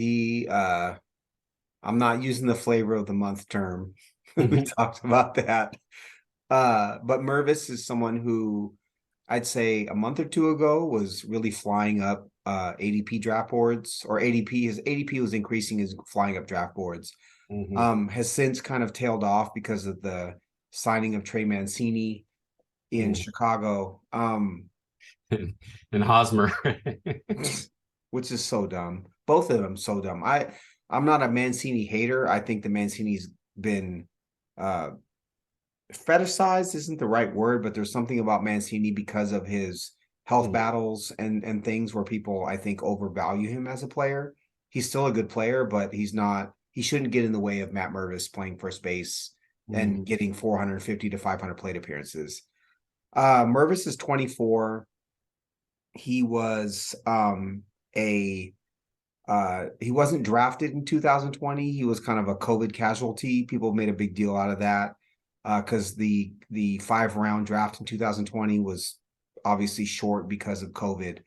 I'm not using the flavor of the month term. We talked about that. But Mervis is someone who I'd say a month or 2 ago was really flying up ADP draft boards, or ADP. His ADP was increasing, his flying up draft boards. Has since kind of tailed off because of the signing of Trey Mancini in Chicago. And Hosmer. Which is so dumb. Both of them so dumb. I'm not a Mancini hater. I think the Mancini's been fetishized isn't the right word, but there's something about Mancini because of his health battles and things where people, I think, overvalue him as a player. He's still a good player, but he shouldn't get in the way of Matt Mervis playing first base and getting 450 to 500 plate appearances. Mervis is 24. He was he wasn't drafted in 2020. He was kind of a COVID casualty. People made a big deal out of that because the 5-round draft in 2020 was obviously short because of COVID.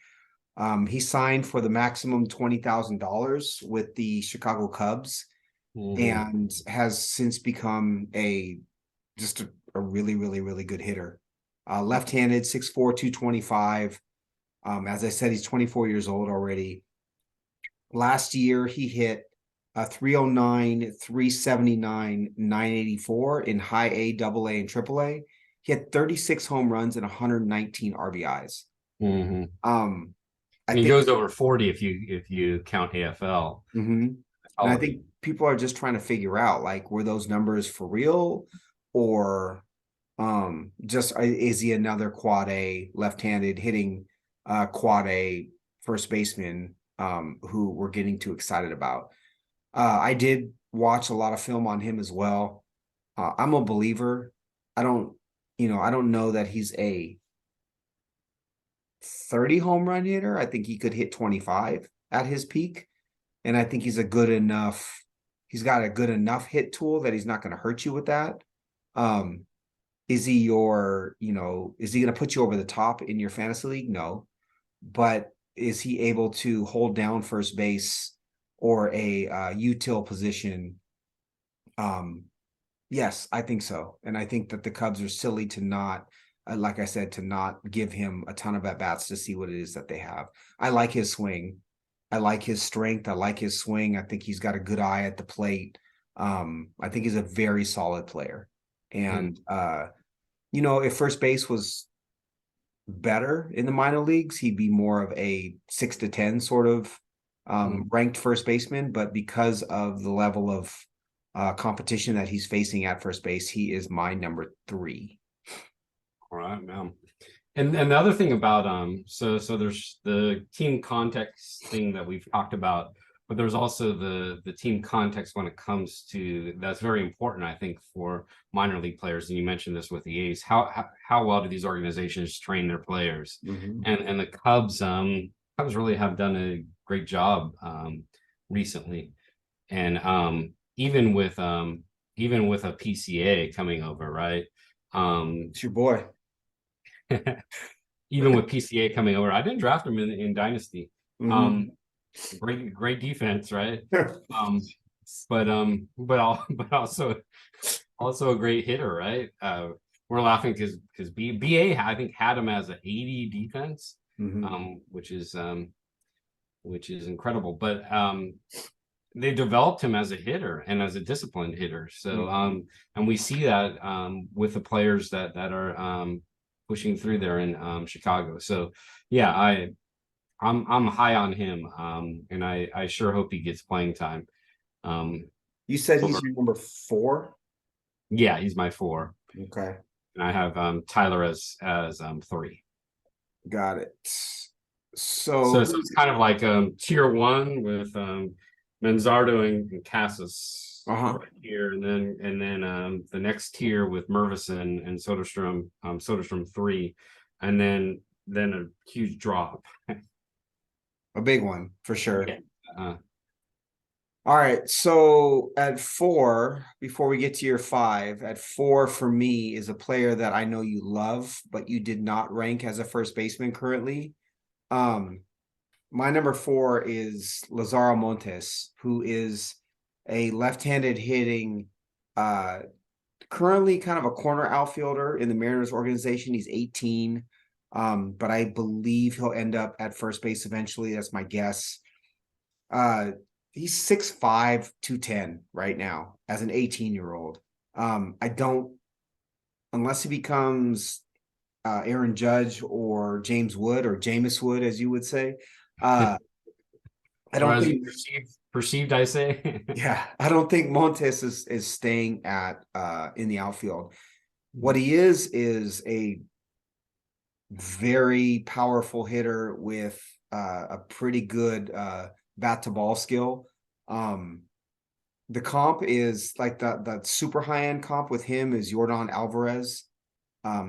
He signed for the maximum $20,000 with the Chicago Cubs and has since become just a really, really, really good hitter. Left-handed, 6'4", 225. As I said, he's 24 years old already. Last year, he hit 309, 379, 984 in high A, double A, and triple A. He had 36 home runs and 119 RBIs. He goes over 40 if you count AFL. And I think people are just trying to figure out, like, were those numbers for real, or just is he another quad A left-handed hitting quad A first baseman who we're getting too excited about? I did watch a lot of film on him as well. I'm a believer. I don't know that he's a 30 home run hitter. I think he could hit 25 at his peak. And I think he's got a good enough hit tool that he's not going to hurt you with that. Is he going to put you over the top in your fantasy league? No. But is he able to hold down first base or a util position? Yes, I think so. And I think that the Cubs are silly to not, like I said, to not give him a ton of at-bats to see what it is that they have. I like his swing. I like his strength. I like his swing. I think he's got a good eye at the plate. I think he's a very solid player. And if first base was better in the minor leagues, he'd be more of a 6 to 10 sort of ranked first baseman. But because of the level of competition that he's facing at first base, he is my number 3. All right, now. And the other thing about so there's the team context thing that we've talked about, but there's also the team context when it comes to, that's very important, I think, for minor league players. And you mentioned this with the A's. How well do these organizations train their players? And the Cubs really have done a great job recently. And even with a PCA coming over, right? It's your boy. Even with PCA coming over, I didn't draft him in Dynasty. Great defense, right? But also a great hitter, right? We're laughing because BA I think had him as an 80 defense, which is incredible. But they developed him as a hitter and as a disciplined hitter. So and we see that with the players that are pushing through there in Chicago. So yeah, I'm high on him, and I sure hope he gets playing time. You said he's your number 4? Yeah, he's my 4. Okay. And I have Tyler as 3. Got it. So it's kind of like tier 1 with Manzardo and Casas right here, and then the next tier with Mervison and Soderstrom 3, and then a huge drop. A big one for sure. Yeah. All right. So at 4, before we get to your 5, at 4 for me is a player that I know you love, but you did not rank as a first baseman currently. My number 4 is Lazaro Montes, who is a left-handed hitting, currently kind of a corner outfielder in the Mariners organization. He's 18. But I believe he'll end up at first base eventually. That's my guess. He's 6'5", 210 right now as an 18-year-old. Unless he becomes Aaron Judge or James Wood or Jameis Wood, as you would say. I don't think perceived, I say. Yeah, I don't think Montes is staying at in the outfield. What he is a very powerful hitter with a pretty good bat to ball skill. The comp is like the super high end comp with him is Yordan Alvarez.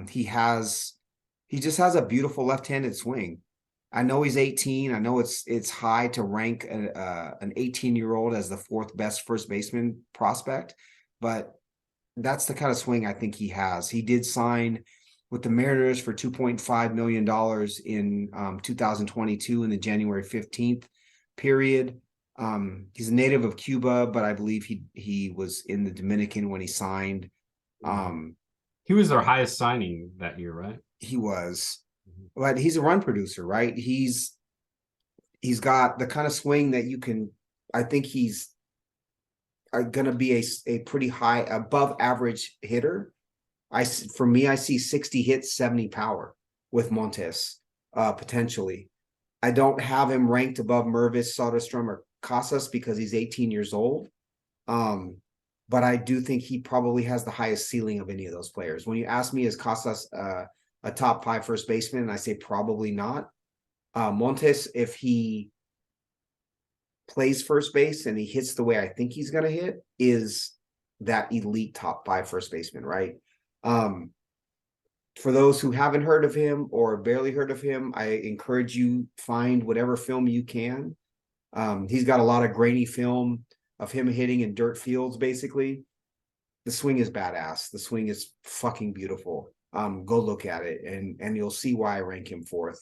He just has a beautiful left-handed swing. I know he's 18. I know it's high to rank an 18-year-old as the 4th best first baseman prospect, but that's the kind of swing I think he has. He did sign with the Mariners for $2.5 million in 2022 in the January 15th period. He's a native of Cuba, but I believe he was in the Dominican when he signed. He was their highest signing that year, right? He was. But he's a run producer, right? He's got the kind of swing that you can. I think he's going to be a pretty high, above average hitter. For me, I see 60 hits, 70 power with Montes, potentially. I don't have him ranked above Mervis, Soderstrom, or Casas because he's 18 years old. But I do think he probably has the highest ceiling of any of those players. When you ask me, is Casas a top 5 first baseman? I say probably not. Montes, if he plays first base and he hits the way I think he's going to hit, is that elite top 5 first baseman, right? For those who haven't heard of him or barely heard of him, I encourage you find whatever film you can. He's got a lot of grainy film of him hitting in dirt fields, basically. The swing is badass. The swing is fucking beautiful. Go look at it and you'll see why I rank him 4th.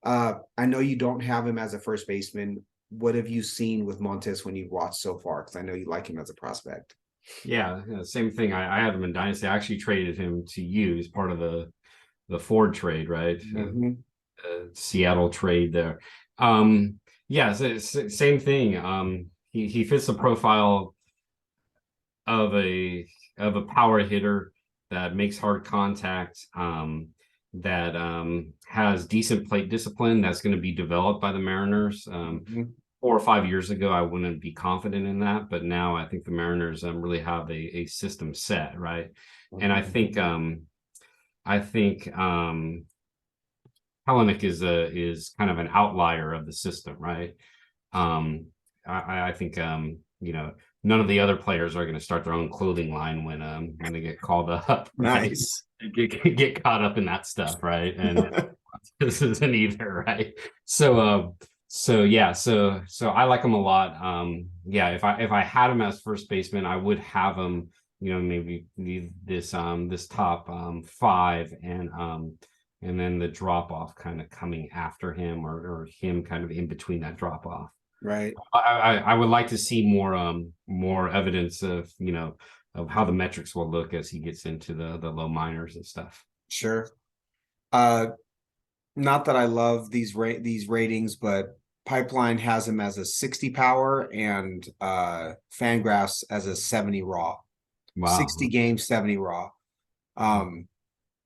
I know you don't have him as a first baseman. What have you seen with Montes when you've watched so far? Because I know you like him as a prospect. Yeah, same thing. I had him in Dynasty. I actually traded him to you as part of the Ford trade, right? Seattle trade there. Yeah, same thing. He fits the profile of a power hitter that makes hard contact, that has decent plate discipline that's going to be developed by the Mariners. Mhm. 4 or 5 years ago, I wouldn't be confident in that, but now I think the Mariners really have a system set, right? And I think Hellenic is kind of an outlier of the system, right? Um, I think none of the other players are going to start their own clothing line when they get called up, right? Nice. Get caught up in that stuff, right? And this isn't either, right? So yeah, so I like him a lot. Yeah, if I had him as first baseman, I would have him, maybe this top five, and then the drop off kind of coming after him, or him kind of in between that drop off. Right. I would like to see more evidence of how the metrics will look as he gets into the low minors and stuff. Sure. Not that I love these ratings, but Pipeline has him as a 60 power and Fangraphs as a 70 raw. Wow. 60 games, 70 raw. Um,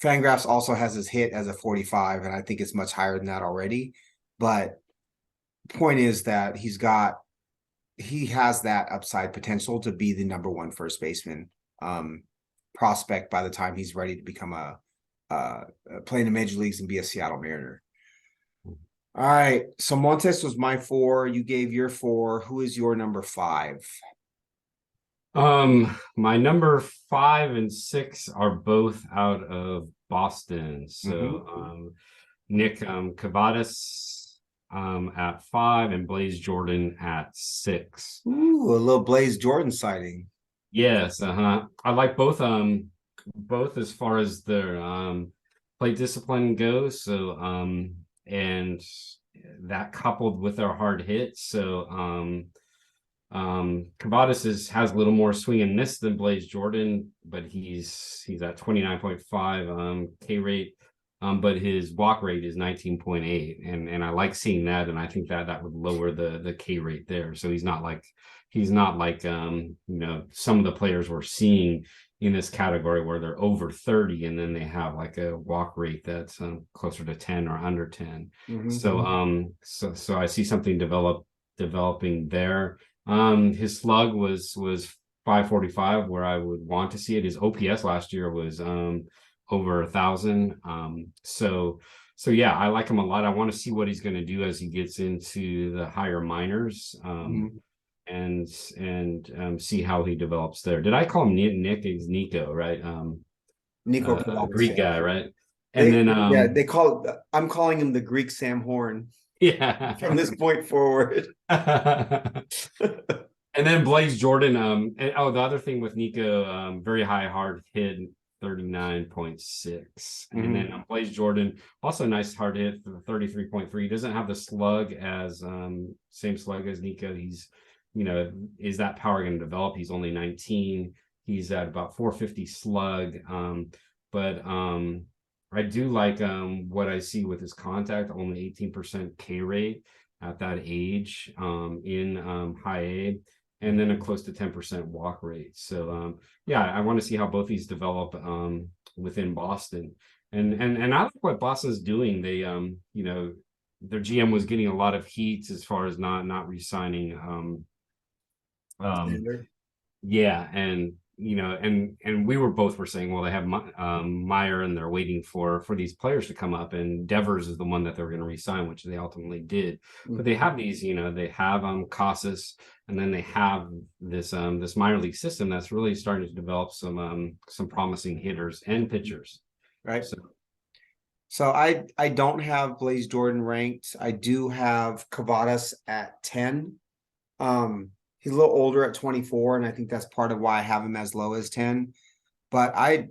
Fangraphs also has his hit as a 45, and I think it's much higher than that already. But point is that he has that upside potential to be the number one first baseman prospect by the time he's ready to become play in the major leagues and be a Seattle Mariner. All right. So Montes was my 4. You gave your 4. Who is your number 5? My number 5 and 6 are both out of Boston. So Nick Cavadas at 5 and Blaze Jordan at 6. Ooh, a little Blaze Jordan sighting. Yes, I like both as far as their plate discipline goes. So and that coupled with their hard hits. So Cavadas has a little more swing and miss than Blaze Jordan, but he's at 29.5 K rate. But his walk rate is 19.8, and I like seeing that, and I think that would lower the K rate there. So he's not like some of the players we're seeing in this category where they're over 30 and then they have like a walk rate that's closer to 10 or under 10. So I see something developing there. His slug was 545 where I would want to see it. His OPS last year was over 1,000. So yeah, I like him a lot. I want to see what he's going to do as he gets into the higher minors. And see how he develops there. Did I call him Nick? It's Nico, right? Nico Greek guy, right? And then they call I'm calling him the Greek Sam Horn. Yeah. From this point forward. And then Blaze Jordan. The other thing with Nico, very high hard hit, 39.6. And then Blaze Jordan, also nice hard hit for 33.3. Doesn't have the slug as same slug as Nico. He's is that power going to develop? He's only 19. He's at about 450 slug. But I do like what I see with his contact, only 18% K rate at that age in high A, and then a close to 10% walk rate. So yeah, I want to see how both these develop within Boston. And I like what Boston's doing. They their GM was getting a lot of heat as far as not re-signing yeah, and we were saying, well, they have Meyer and they're waiting for these players to come up, and Devers is the one that they're going to re-sign, which they ultimately did. But they have these, they have Casas, and then they have this minor league system that's really starting to develop some promising hitters and pitchers. Right. So I don't have Blaze Jordan ranked. I do have Cavadas at 10. He's a little older at 24, and I think that's part of why I have him as low as 10. But I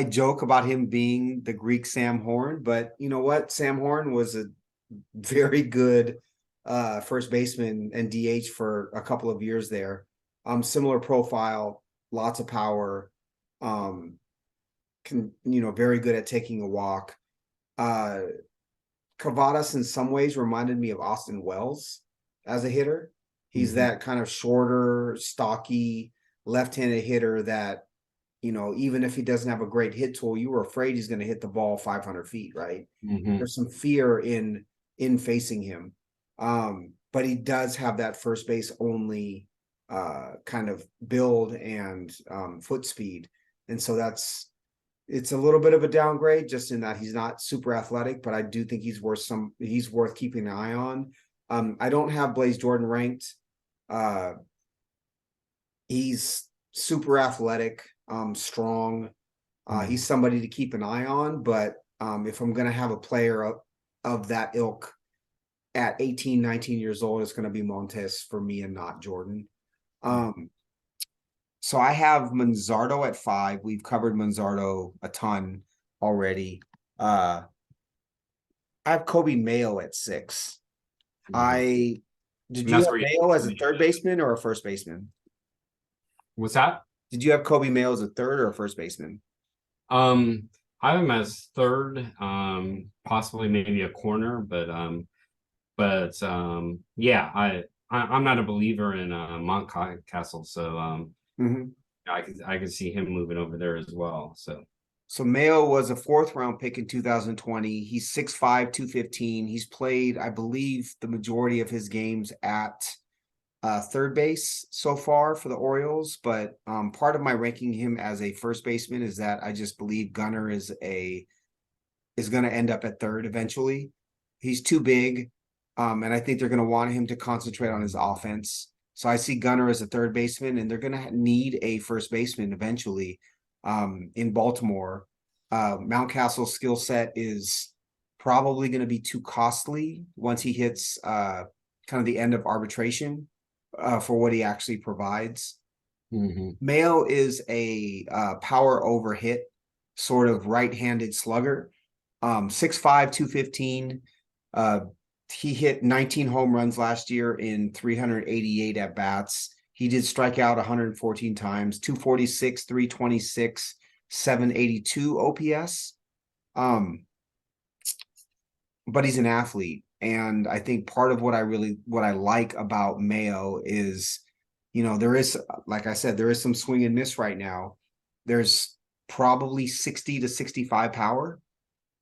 joke about him being the Greek Sam Horn, but you know what? Sam Horn was a very good first baseman and DH for a couple of years there. Similar profile, lots of power, very good at taking a walk. Cavadas in some ways reminded me of Austin Wells. as a hitter. He's that kind of shorter, stocky, left-handed hitter that, even if he doesn't have a great hit tool, you were afraid he's going to hit the ball 500 feet, right? There's some fear in facing him. But he does have that first base only kind of build and foot speed. And so it's a little bit of a downgrade just in that he's not super athletic, but I do think he's worth keeping an eye on. I don't have Blaze Jordan ranked. He's super athletic, strong. He's somebody to keep an eye on, but if I'm going to have a player of that ilk at 18, 19 years old, it's going to be Montes for me and not Jordan. So I have Manzardo at 5. We've covered Manzardo a ton already. I have Kobe Mayo at 6. Did you have Mayo as a third baseman or a first baseman? What's that? Did you have Kobe Mayo as a third or a first baseman? I have him as third, possibly maybe a corner, but yeah, I'm not a believer in Mountcastle, so I can see him moving over there as well. So Mayo was a 4th-round pick in 2020. He's 6'5", 215. He's played, I believe, the majority of his games at third base so far for the Orioles. But part of my ranking him as a first baseman is that I just believe Gunnar is going to end up at third eventually. He's too big, and I think they're going to want him to concentrate on his offense. So I see Gunnar as a third baseman, and they're going to need a first baseman eventually. In Baltimore, Mountcastle's skill set is probably going to be too costly once he hits kind of the end of arbitration for what he actually provides. Mayo is a power over hit sort of right-handed slugger. 6'5", 215. He hit 19 home runs last year in 388 at bats. He did strike out 114 times, 246, 326, 782 OPS. But he's an athlete. And I think part of what I like about Mayo is, there is, like I said, there is some swing and miss right now. There's probably 60 to 65 power.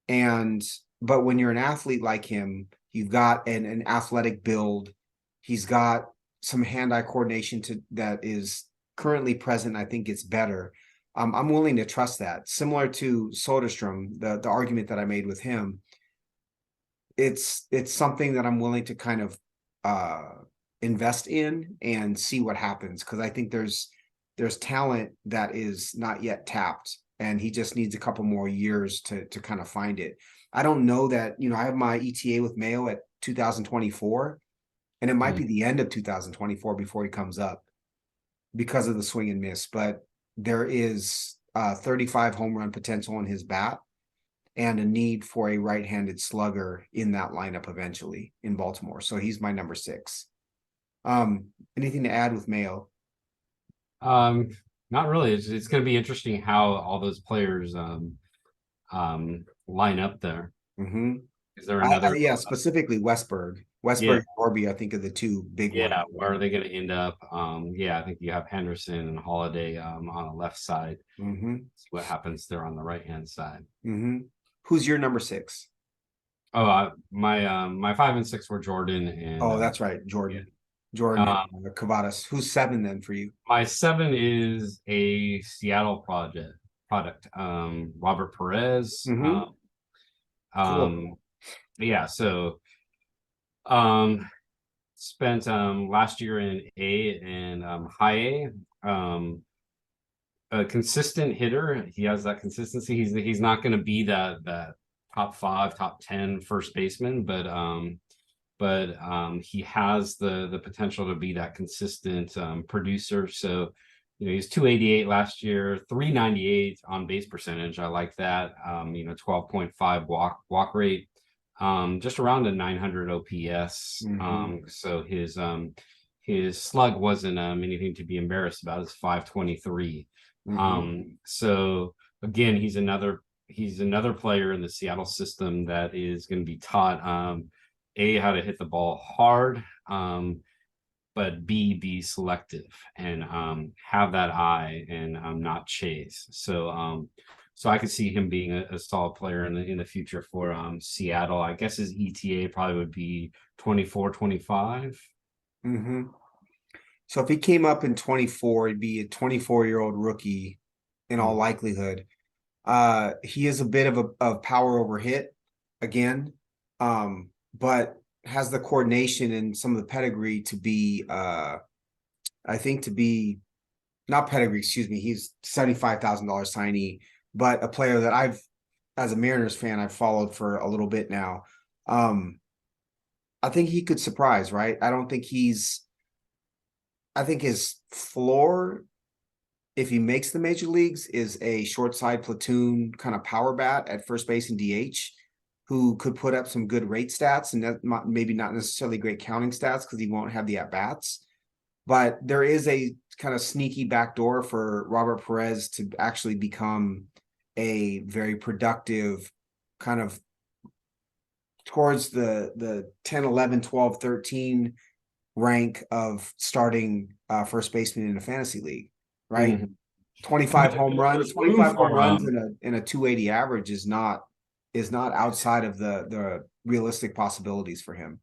But when you're an athlete like him, you've got an athletic build. He's got some hand-eye coordination that is currently present. I think it's better. I'm willing to trust that. Similar to Soderstrom, the argument that I made with him, it's something that I'm willing to kind of invest in and see what happens, because I think there's talent that is not yet tapped, and he just needs a couple more years to kind of find it. I don't know that, I have my ETA with Mayo at 2024. And it might be the end of 2024 before he comes up because of the swing and miss. But there is 35 home run potential in his bat and a need for a right-handed slugger in that lineup eventually in Baltimore. So he's my number 6. Anything to add with Mayo? Not really. It's going to be interesting how all those players line up there. Is there another? Specifically Westberg. And Orby, I think, are the two big ones. Yeah, where are they going to end up? I think you have Henderson and Holiday on the left side. See what happens there on the right-hand side. Who's your number 6? Oh, my 5 and 6 were Jordan and. That's right, Jordan. Jordan Cavadas. Who's 7 then for you? My 7 is a Seattle product. Robert Perez. Cool. Yeah, so spent last year in A and high A. A consistent hitter. He has that consistency. He's not going to be that top 5, top 10 first baseman, but he has the potential to be that consistent producer. So he's 288 last year, 398 on base percentage. I like that. 12.5 walk rate. Just around a 900 OPS. So his slug wasn't anything to be embarrassed about. It's 523. So again, he's another player in the Seattle system that is going to be taught A, how to hit the ball hard, but B, be selective and have that eye and not chase. So I could see him being a solid player in the future for Seattle. I guess his ETA probably would be 24, 25. Mm-hmm. So if he came up in 24, he'd be a 24-year-old rookie in all likelihood. He is a bit of a power over hit again, but has the coordination and some of the pedigree to be I think to be not pedigree, excuse me, he's $75,000 signee, but a player that I've, as a Mariners fan, I've followed for a little bit now. I think he could surprise, right? I think his floor, if he makes the major leagues, is a short side platoon kind of power bat at first base and DH who could put up some good rate stats and that maybe not necessarily great counting stats because he won't have the at bats. But there is a kind of sneaky backdoor for Robert Perez to actually become a very productive kind of towards the 10, 11, 12, 13 rank of starting first baseman in a fantasy league, right? Mm-hmm. 25 home runs, 25 home runs in a 280 average is not outside of the realistic possibilities for him.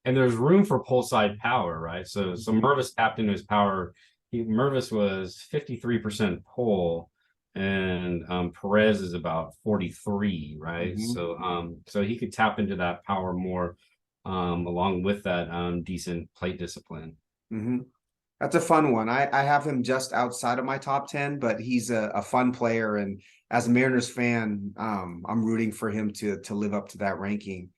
And there's room for pull side power, right? So Mervis tapped into his power. Mervis was 53% pull, and Perez is about 43, right? So he could tap into that power more, along with that decent plate discipline. That's a fun one. I have him just outside of my top 10, but he's a fun player, and as a Mariners fan, I'm rooting for him to live up to that ranking.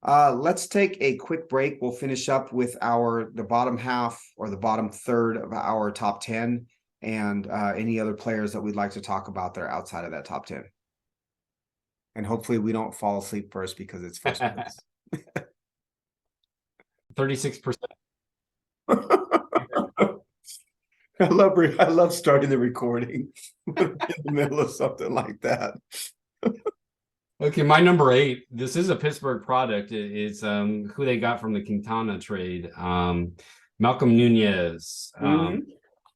Let's take a quick break. We'll finish up with the bottom half or the bottom third of our top 10 and any other players that we'd like to talk about that are outside of that top 10. And hopefully we don't fall asleep first because it's first place. 36%. I love starting the recording in the middle of something like that. Okay, my number 8. This is a Pittsburgh product. It's who they got from the Quintana trade. Malcolm Nunez.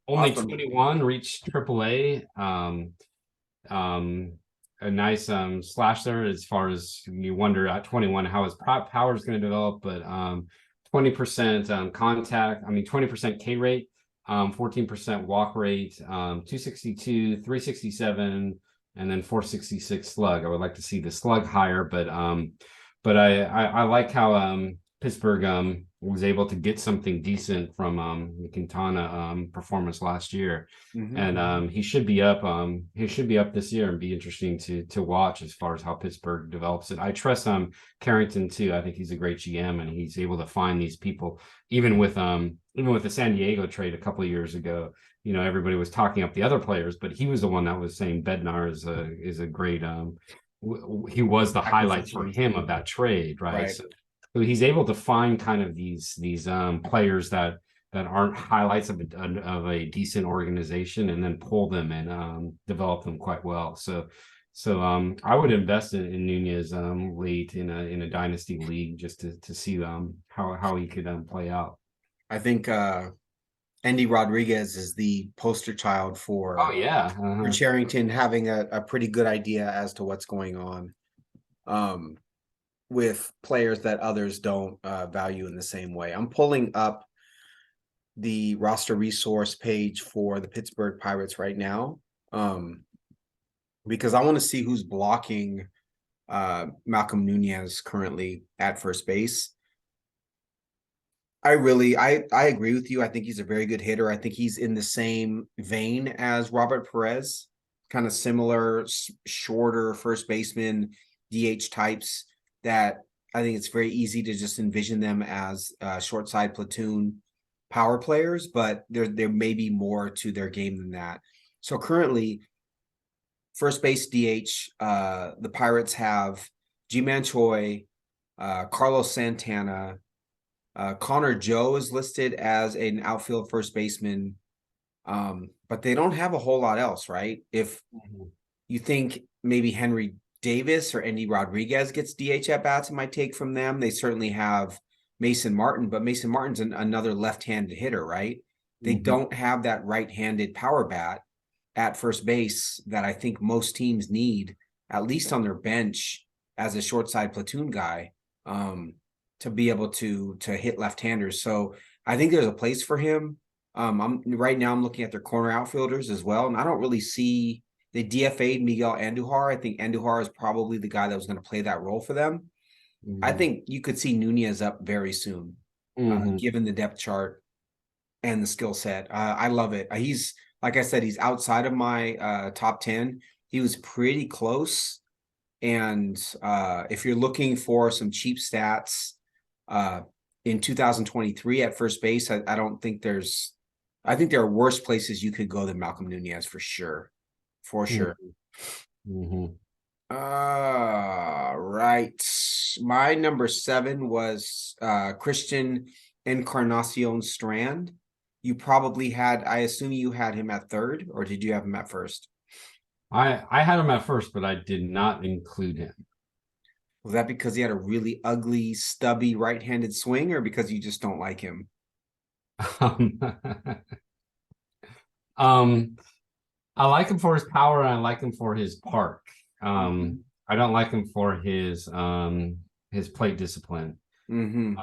Only awesome. 21, reached AAA. A nice slash there as far as you wonder at 21 how his power is going to develop, but 20% contact. 20% K rate, 14% walk rate, 262, 367. And then 466 slug. I would like to see the slug higher, but I like how Pittsburgh was able to get something decent from the Quintana performance last year, and he should be up. He should be up this year and be interesting to watch as far as how Pittsburgh develops it. I trust Carrington too. I think he's a great GM, and he's able to find these people even with the San Diego trade a couple of years ago. Everybody was talking up the other players, but he was the one that was saying Bednar is a great. He was the highlight for him of that trade, right? So he's able to find kind of these players that aren't highlights of a decent organization, and then pull them and develop them quite well. So I would invest in Nunez late in a dynasty league just to see how he could play out. I think Andy Rodriguez is the poster child for for Charrington having a pretty good idea as to what's going on with players that others don't value in the same way. I'm pulling up the roster resource page for the Pittsburgh Pirates right now because I want to see who's blocking Malcolm Nunez currently at first base. I agree with you. I think he's a very good hitter. I think he's in the same vein as Robert Perez, kind of similar, shorter first baseman, DH types that I think it's very easy to just envision them as short side platoon power players, but there may be more to their game than that. So currently, first base DH, the Pirates have Ji-Man Choi, Carlos Santana, Connor Joe is listed as an outfield first baseman, but they don't have a whole lot else, right? If you think maybe Henry Davis or Andy Rodriguez gets DH at bats, it might take from them. They certainly have Mason Martin, but Mason Martin's another left-handed hitter, right? They don't have that right-handed power bat at first base that I think most teams need, at least on their bench as a short side platoon guy, to be able to hit left-handers. So I think there's a place for him. I'm looking at their corner outfielders as well, and I don't really see. They DFA'd Miguel Andujar. I think Andujar is probably the guy that was going to play that role for them. I think you could see Nunez up very soon, given the depth chart and the skill set. I love it. He's, like I said, he's outside of my top 10. He was pretty close. And if you're looking for some cheap stats in 2023 at first base, I don't think I think there are worse places you could go than Malcolm Nunez for sure. For sure. Right. My number 7 was Christian Encarnacion Strand. You probably had, I assume you had him at third, or did you have him at first? I had him at first, but I did not include him. Was that because he had a really ugly, stubby right-handed swing, or because you just don't like him? I like him for his power, and I like him for his park. I don't like him for his plate discipline. And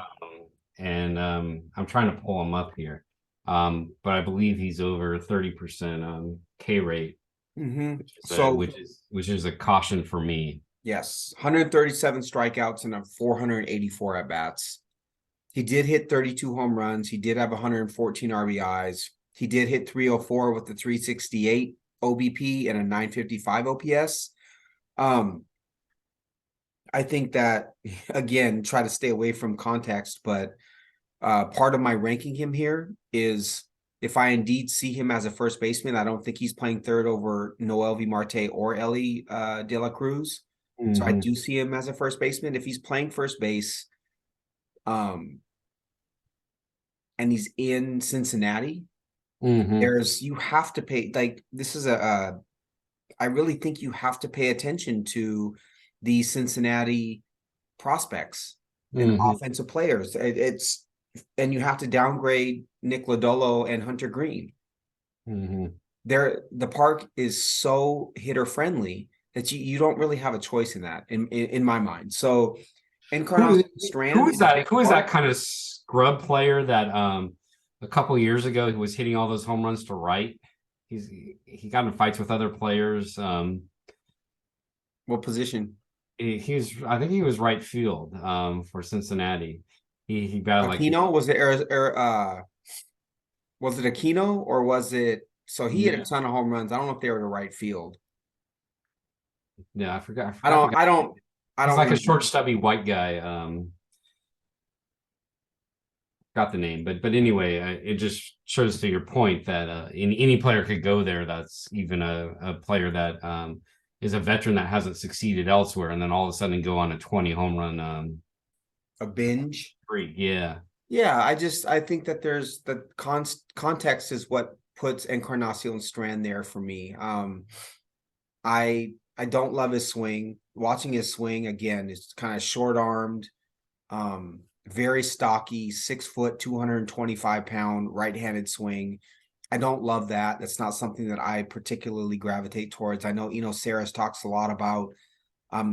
I'm trying to pull him up here. But I believe he's over 30% K rate, which is a caution for me. Yes, 137 strikeouts and 484 at bats. He did hit 32 home runs. He did have 114 RBIs. He did hit 304 with the 368 OBP and a 955 OPS. I think that, again, try to stay away from context, but part of my ranking him here is if I indeed see him as a first baseman, I don't think he's playing third over Noel V. Marte or Ellie De La Cruz. So I do see him as a first baseman. If he's playing first base, and he's in Cincinnati, you have to pay, like, this is I really think you have to pay attention to the Cincinnati prospects and offensive players. And you have to downgrade Nick Lodolo and Hunter Green. The park is so hitter friendly that you don't really have a choice in that, in my mind. So, Encarnacion Strand, who is that kind of scrub player that a couple years ago he was hitting all those home runs to right? He got in fights with other players. What position? I think he was right field for Cincinnati. He battled Aquino? Was it was it Aquino, or was it? So he hit a ton of home runs. I don't know if they were to right field. Yeah, I forgot. I don't. He's like a short, stubby white guy. Got the name, but anyway, it just shows to your point that any player could go there. That's even a player that is a veteran that hasn't succeeded elsewhere, and then all of a sudden go on a 20 home run a binge. Streak. Yeah. I think that there's the context is what puts Encarnacion Strand there for me. I don't love his swing. Watching his swing again is kind of short armed, very stocky, 6 foot, 225-pound right-handed swing. I don't love that. That's not something that I particularly gravitate towards. I know Eno Saris talks a lot about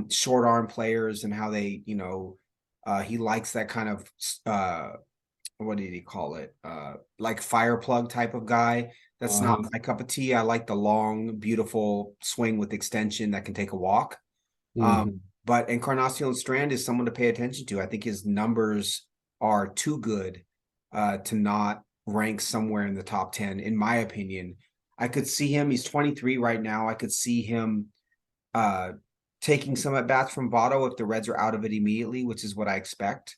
short arm players and how they, he likes that kind of what did he call it? Like fire plug type of guy. That's not my cup of tea. I like the long, beautiful swing with extension that can take a walk. But Encarnacion Strand is someone to pay attention to. I think his numbers are too good to not rank somewhere in the top 10, in my opinion. I could see him. He's 23 right now. I could see him taking some at bats from Votto if the Reds are out of it immediately, which is what I expect.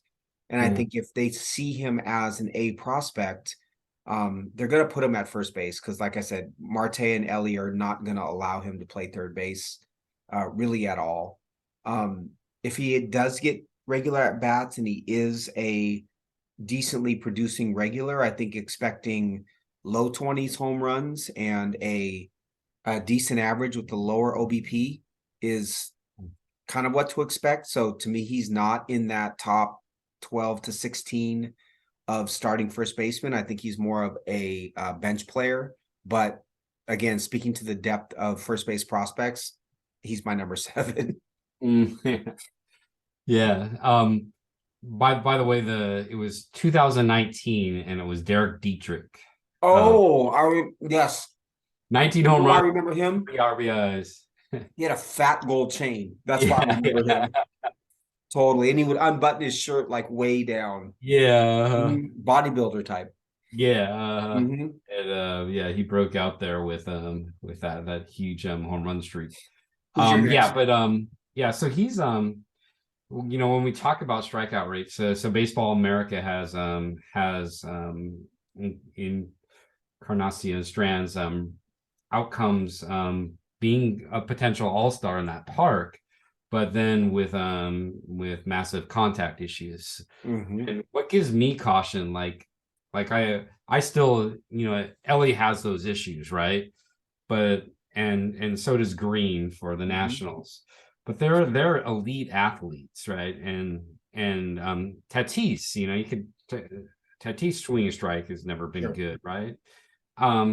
And I think if they see him as an A prospect, they're going to put him at first base because, like I said, Marte and Ellie are not going to allow him to play third base really at all. If he does get regular at bats and he is a decently producing regular, I think expecting low 20s home runs and a decent average with the lower OBP is kind of what to expect. So to me, he's not in that top 12 to 16 of starting first baseman. I think he's more of a bench player. But again, speaking to the depth of first base prospects, he's my number 7. Yeah. By the way, it was 2019 and it was Derek Dietrich. Yes. 19 You home know why I runs, remember him? 3 RBIs. He had a fat gold chain. That's why I Yeah, remember yeah. him totally. And he would unbutton his shirt like way down. Yeah. Bodybuilder type. Yeah. Mm-hmm. And yeah, he broke out there with that huge home run streak. Who's your Yeah, next? but yeah, so he's when we talk about strikeout rates, so Baseball America has in Carnacion Strand's outcomes being a potential all-star in that park, but then with massive contact issues. Mm-hmm. And what gives me caution, like I still, Ellie has those issues, right? But and so does Green for the Mm-hmm. Nationals. But they're elite athletes, right? And Tatis, Tatis swing strike has never been Sure. good, right?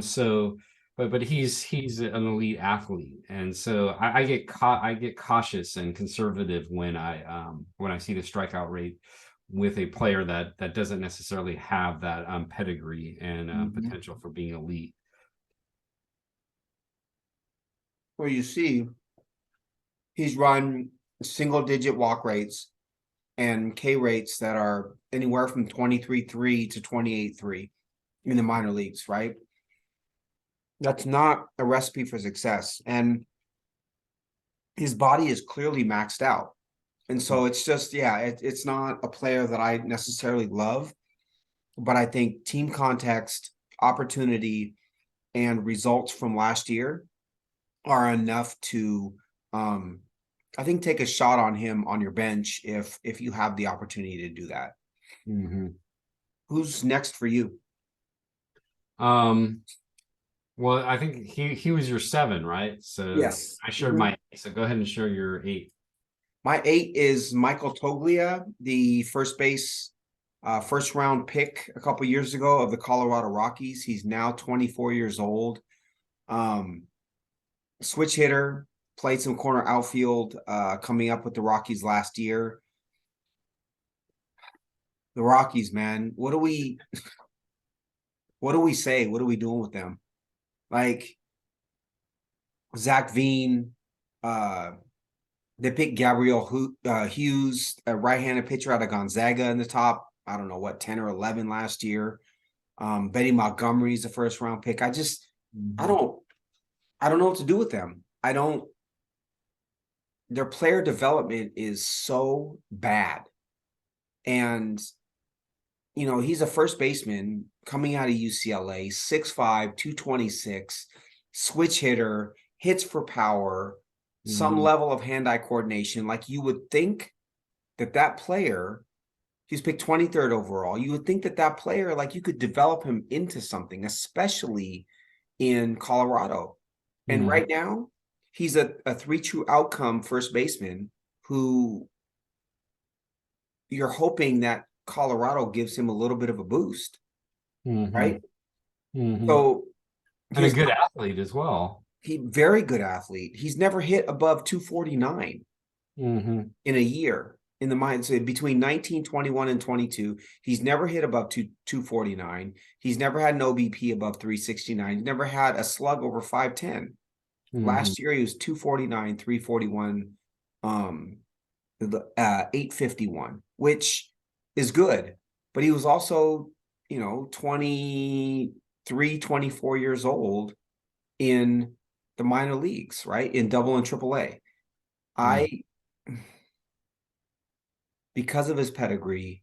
So but he's an elite athlete, and so I get cautious and conservative when I see the strikeout rate with a player that doesn't necessarily have that pedigree and Mm-hmm. potential for being elite. Well, you see, he's run single digit walk rates and K rates that are anywhere from 23.3 to 28.3 in the minor leagues, right? That's not a recipe for success. And his body is clearly maxed out. And so it's just, yeah, it's not a player that I necessarily love, but I think team context, opportunity, and results from last year are enough to I think take a shot on him on your bench if you have the opportunity to do that. Mm-hmm. Who's next for you? Um, well, I think he was your 7, right? So Yes. I shared Mhm. my 8. So go ahead and share your 8. My 8 is Michael Toglia, the first round pick a couple years ago of the Colorado Rockies. He's now 24 years old. Um, Switch hitter, played some corner outfield coming up with the Rockies last year. The Rockies, man, what do we say? What are we doing with them? Like Zach Veen, uh, they picked Gabriel Hughes, a right-handed pitcher out of Gonzaga in the top, I don't know what, 10 or 11 last year. Betty Montgomery's a first round pick. I Mm-hmm. don't I don't know what to do with them. Their player development is so bad. And he's a first baseman coming out of UCLA, 6'5", 226, switch hitter, hits for power, some Mm-hmm. level of hand-eye coordination. Like you would think that player, he's picked 23rd overall. You would think that player, like you could develop him into something, especially in Colorado. And Mm-hmm. right now, he's a 3 true outcome first baseman who you're hoping that Colorado gives him a little bit of a boost, Mm-hmm. right? Mm-hmm. So And a his good athlete as well. he very good athlete. He's never hit above 249 Mm-hmm. in a year in the mind. So between 19, 21, and 22, he's never hit above 249. He's never had an OBP above 369. He's never had a slug over 510. Mm-hmm. Last year he was 249, 341, 851, which is good. But he was also, 23, 24 years old in the minor leagues, right? In double and triple A. Mm-hmm. Because of his pedigree,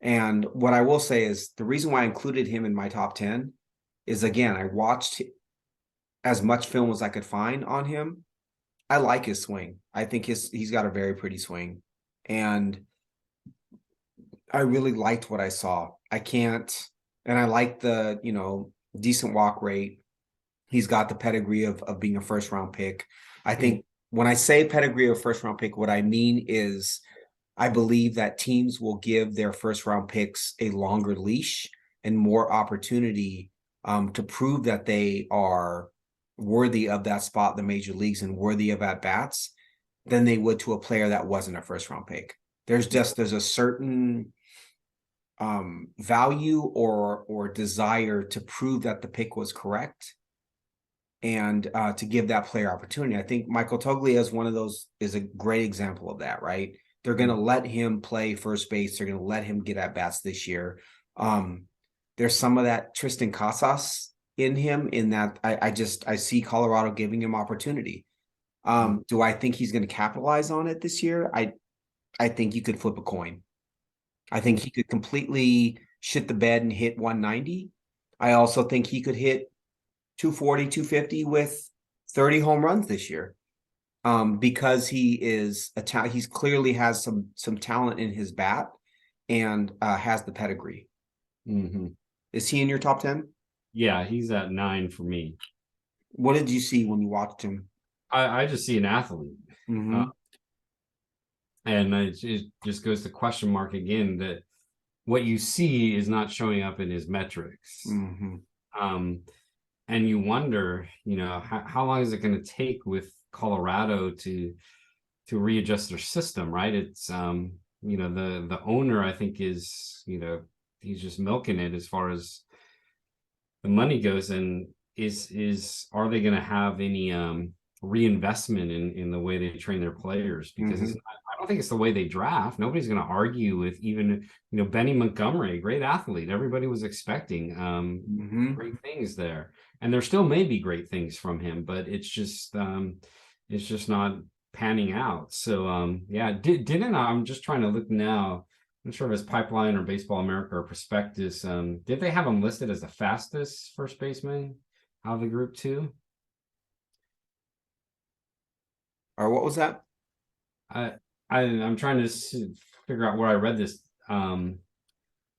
and what I will say is the reason why I included him in my top 10 is, again, I watched as much film as I could find on him. I like his swing. I think he's got a very pretty swing. And I really liked what I saw. And I like the, decent walk rate. He's got the pedigree of being a first round pick. I think when I say pedigree of first round pick, what I mean is I believe that teams will give their first round picks a longer leash and more opportunity to prove that they are worthy of that spot in the major leagues and worthy of at bats than they would to a player that wasn't a first round pick. There's a certain value or desire to prove that the pick was correct and to give that player opportunity. I think Michael Toglia is a great example of that, right? They're going to let him play first base. They're going to let him get at bats this year. There's some of that Tristan Casas in him in that I see Colorado giving him opportunity. Do I think he's going to capitalize on it this year? I think you could flip a coin. I think he could completely shit the bed and hit 190. I also think he could hit 240, 250 with 30 home runs this year. Because he is he's clearly has some talent in his bat and has the pedigree. Mm-hmm. Is he in your top 10? Yeah, he's at 9 for me. What did you see when you watched him? I just see an athlete. Mm-hmm. And it just goes to question mark again that what you see is not showing up in his metrics. Mm-hmm. And you wonder, how long is it going to take with Colorado to readjust their system, right? It's the owner, I think, is he's just milking it as far as the money goes, and are they going to have any reinvestment in the way they train their players? Because I don't think it's the way they draft. Nobody's going to argue with even Benny Montgomery, great athlete. Everybody was expecting great things there, and there still may be great things from him, but it's just not panning out. So yeah, didn't I'm just trying to look now. I'm not sure if it's Pipeline or Baseball America or Prospectus. Did they have him listed as the fastest first baseman out of the group too? Or what was that? I'm trying to figure out where I read this.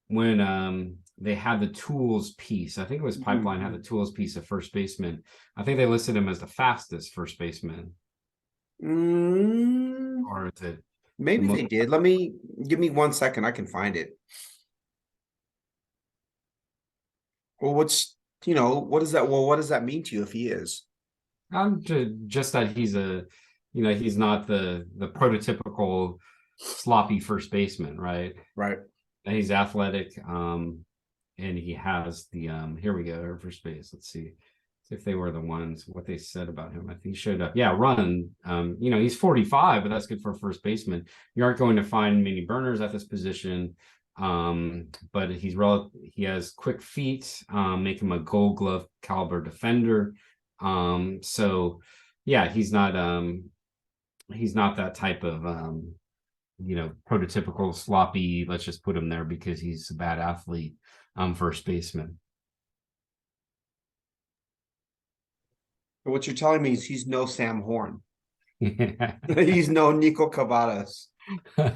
When they had the tools piece, I think it was Pipeline had the tools piece of first baseman. I think they listed him as the fastest first baseman. Or is it? Maybe they did. Give me 1 second. I can find it. Well, what is that? Well, what does that mean to you if he is? Just that he's he's not the prototypical sloppy first baseman, right? Right. He's athletic, and he has the here we go, first base. Let's see if they were the ones what they said about him. I think he showed up. Yeah, run. He's 45, but that's good for a first baseman. You aren't going to find many burners at this position. But he has quick feet, make him a Gold Glove caliber defender. So yeah, he's not that type of prototypical sloppy, let's just put him there because he's a bad athlete, first baseman. What you're telling me is he's no Sam Horn. He's no Nico Cavadas. All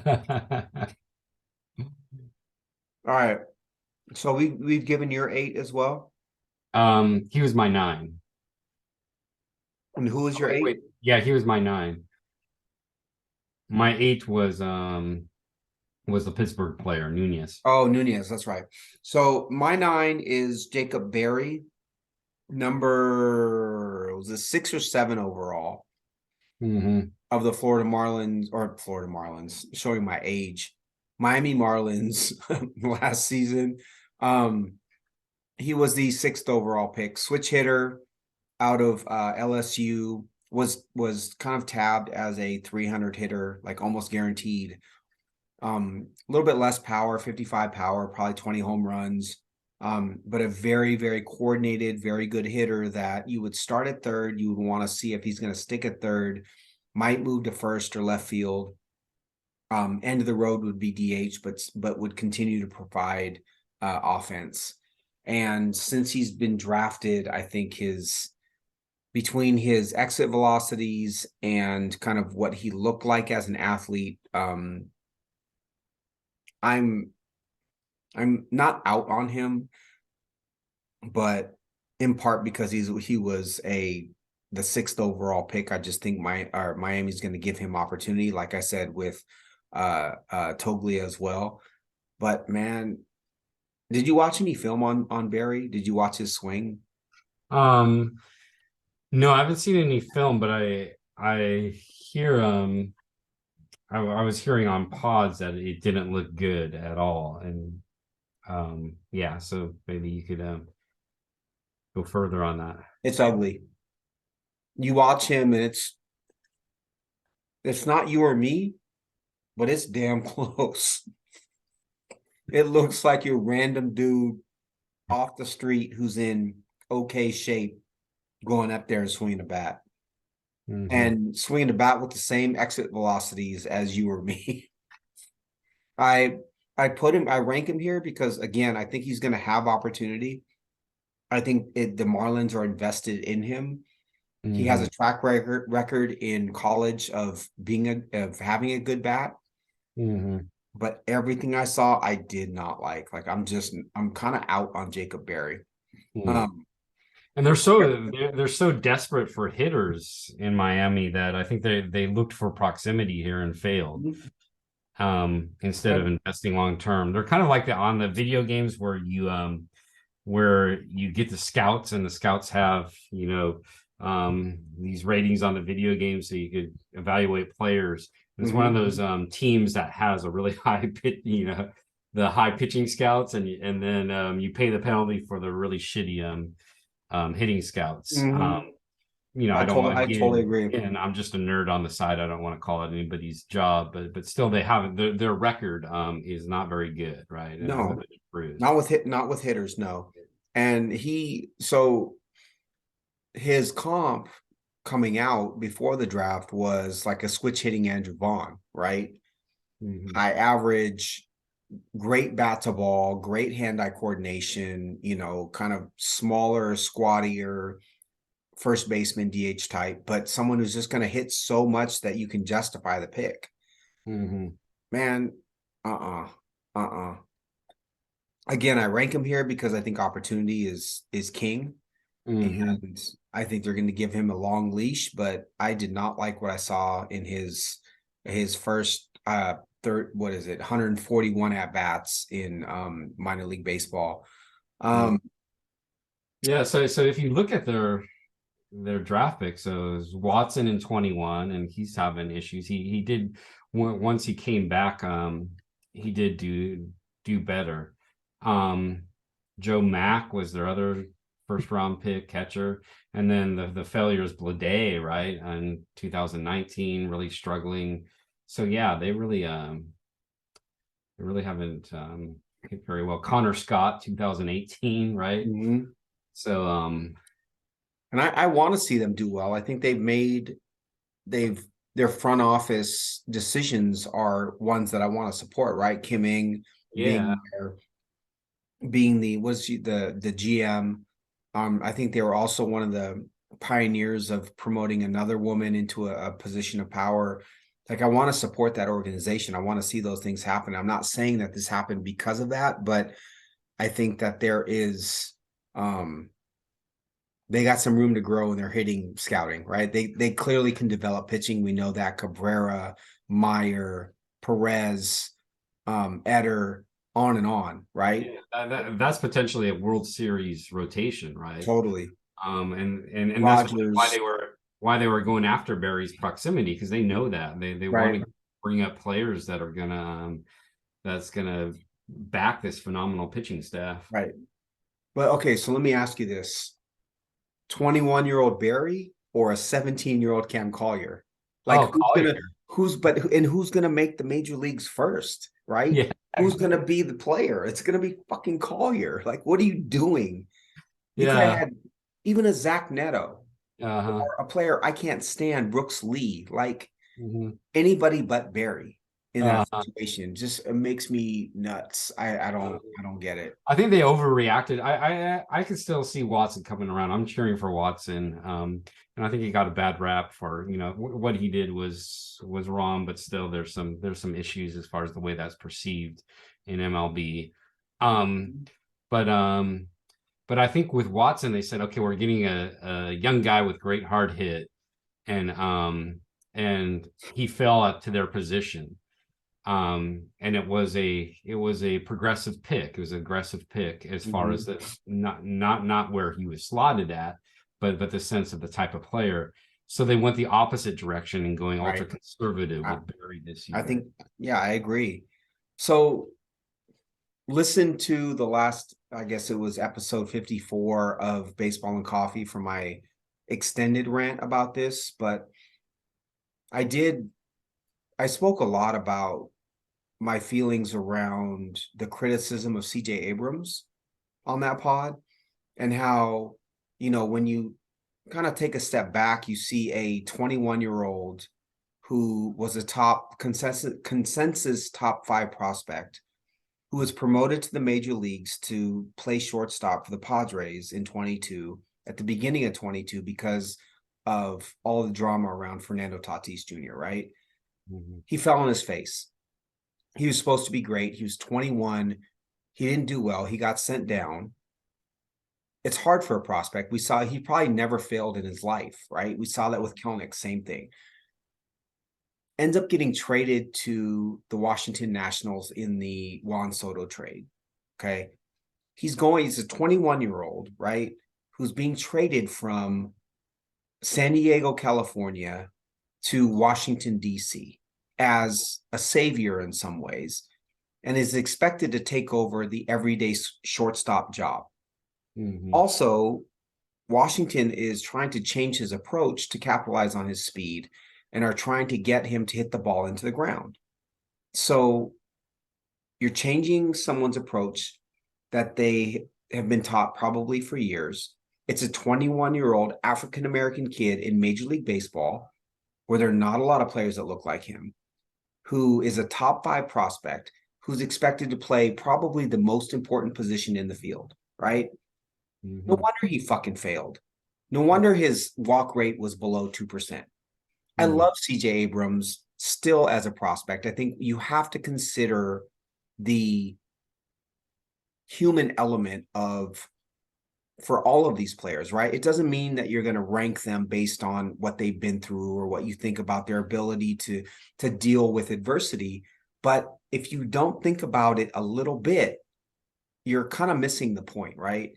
right. So we've given your 8 as well. He was my 9. And who was your 8? Wait. Yeah, he was my 9. My 8 was the Pittsburgh player, Nunez. Oh, Nunez, that's right. So my 9 is Jacob Berry. Was it 6 or 7 overall of the Florida Marlins, showing my age. Miami Marlins last season. He was the 6th overall pick, switch hitter out of LSU, was kind of tabbed as a 300 hitter, like almost guaranteed. A little bit less power, 55 power, probably 20 home runs. But a very, very coordinated, very good hitter that you would start at third. You would want to see if he's going to stick at third, might move to first or left field. End of the road would be DH, but would continue to provide offense. And since he's been drafted, I think between his exit velocities and kind of what he looked like as an athlete, I'm not out on him, but in part because he was a the 6th overall pick. I just think Miami's going to give him opportunity, like I said with Toglia as well. But man, did you watch any film on Barry? Did you watch his swing? Um, no, I haven't seen any film, but I hear I was hearing on pods that it didn't look good at all, and yeah, so maybe you could go further on that. It's ugly. You watch him, and it's not you or me, but it's damn close. It looks like your random dude off the street who's in okay shape going up there and swinging a bat. And swinging the bat with the same exit velocities as you or me. I I rank him here because again, I think he's going to have opportunity. I think the Marlins are invested in him. He has a track record in college of of having a good bat. But everything I saw, I did not like. Like I'm kind of out on Jacob Berry. And they're so desperate for hitters in Miami that I think they looked for proximity here and failed. Instead of investing long term. They're kind of like on the video games where you get the scouts, and the scouts have, these ratings on the video game so you could evaluate players. And it's one of those teams that has a really high pitch, the high pitching scouts, and then you pay the penalty for the really shitty hitting scouts. I don't want I totally agree. and I'm just a nerd on the side. I don't want to call it anybody's job, but still they haven't their record is not very good, right? No, not with hitters, no. And his comp coming out before the draft was like a switch hitting Andrew Vaughn, right? High average, great bat to ball, great hand-eye coordination, kind of smaller, squattier first baseman DH type, but someone who's just going to hit so much that you can justify the pick. Man, again, I rank him here because I think opportunity is king. And I think they're going to give him a long leash, but I did not like what I saw in his first 141 at bats in minor league baseball. Yeah, so if you look at their draft pick, so it was Watson in 21, and he's having issues. He did, once he came back, he did do better. Joe Mack was their other first round pick catcher, and then the failure is Blade, right? In 2019, really struggling. So yeah, they really haven't hit very well. Connor Scott, 2018, right? So and I want to see them do well. I think their front office decisions are ones that I want to support, right? Kim Ng being the GM. I think they were also one of the pioneers of promoting another woman into a position of power. Like, I want to support that organization. I want to see those things happen. I'm not saying that this happened because of that, but I think that there is they got some room to grow in their hitting scouting, right? They clearly can develop pitching. We know that. Cabrera, Meyer, Perez, Eder, on and on, right? That's potentially a World Series rotation, right? Totally. And that's why they were going after Barry's proximity, because they know that they want to bring up players that are that's gonna back this phenomenal pitching staff, right? But okay, so let me ask you this: 21-year-old Barry or a 17-year-old Cam Collier? Like, who's gonna make the major leagues first, right? Yeah. Who's gonna be the player? It's gonna be fucking Collier. Like, what are you doing? You could have had even a Zach Neto, or a player I can't stand, Brooks Lee, like anybody but Barry in that situation. Just it makes me nuts. I don't get it. I think they overreacted. I could still see Watson coming around. I'm cheering for Watson. And I think he got a bad rap for, what he did was wrong, but still there's some issues as far as the way that's perceived in MLB. But But I think with Watson, they said, okay, we're getting a young guy with great hard hit, and he fell up to their position. And it was a progressive pick. It was an aggressive pick as far as the not where he was slotted at, but the sense of the type of player. So they went the opposite direction and going ultra Right. conservative I, with Barry this I year. think, yeah, I agree. So listen to the last, I guess it was episode 54 of Baseball and Coffee for my extended rant about this, but I spoke a lot about my feelings around the criticism of CJ Abrams on that pod, and how, when you kind of take a step back, you see a 21-year-old who was a top consensus top 5 prospect, who was promoted to the major leagues to play shortstop for the Padres in 22, at the beginning of 22, because of all the drama around Fernando Tatis Jr., right? He fell on his face. He was supposed to be great. He was 21. He didn't do well. He got sent down. It's hard for a prospect. We saw he probably never failed in his life, right? We saw that with Kelnick, same thing. Ends up getting traded to the Washington Nationals in the Juan Soto trade. Okay. He's a 21-year-old, right? Who's being traded from San Diego, California to Washington, D.C. as a savior in some ways, and is expected to take over the everyday shortstop job. Also, Washington is trying to change his approach to capitalize on his speed and are trying to get him to hit the ball into the ground. So you're changing someone's approach that they have been taught probably for years. It's a 21-year-old African-American kid in Major League Baseball, where there are not a lot of players that look like him, who is a top 5 prospect, who's expected to play probably the most important position in the field, right? No wonder he fucking failed. No wonder his walk rate was below 2%. I love CJ Abrams still as a prospect. I think you have to consider the human element of, for all of these players, right? It doesn't mean that you're going to rank them based on what they've been through or what you think about their ability to deal with adversity. But if you don't think about it a little bit, you're kind of missing the point, right?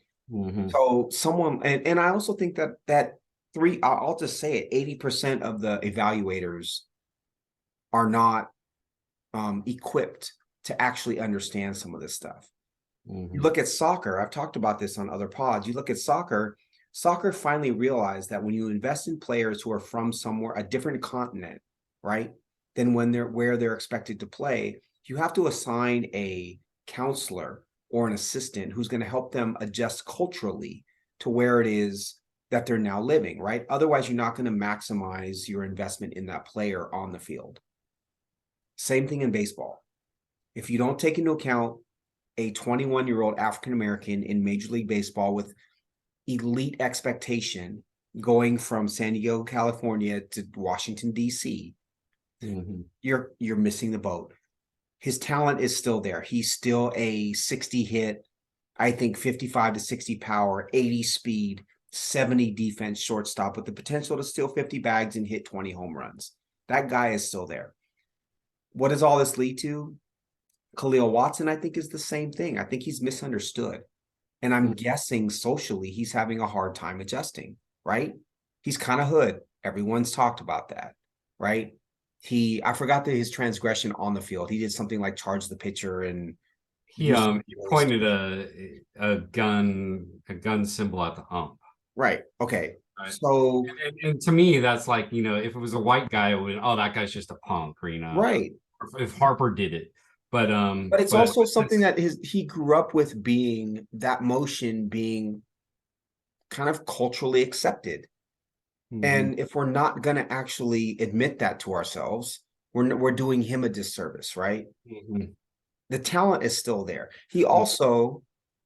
So someone, and I also think that I'll just say it, 80% of the evaluators are not equipped to actually understand some of this stuff. You look at soccer, I've talked about this on other pods. You look at soccer finally realized that when you invest in players who are from somewhere, a different continent, right, than where they're expected to play, you have to assign a counselor or an assistant who's going to help them adjust culturally to where it is that they're now living, right? Otherwise, you're not going to maximize your investment in that player on the field. Same thing in baseball. If you don't take into account a 21-year-old African-American in Major League Baseball with elite expectation going from San Diego, California to Washington, D.C., you're missing the boat. His talent is still there. He's still a 60 hit, I think 55 to 60 power, 80 speed, 70 defense shortstop with the potential to steal 50 bags and hit 20 home runs. That guy is still there. What does all this lead to? Khalil Watson, I think, is the same thing. I think he's misunderstood. And I'm guessing socially he's having a hard time adjusting, right? He's kind of hood. Everyone's talked about that, right? I forgot that his transgression on the field. He did something like charge the pitcher, and he pointed a gun symbol at the ump. Right. Okay. Right. So and to me, that's like, if it was a white guy, it would, that guy's just a punk, or right. If Harper did it. But it's also something that he grew up with, being that motion being kind of culturally accepted. And if we're not going to actually admit that to ourselves, we're doing him a disservice, right? The talent is still there. He also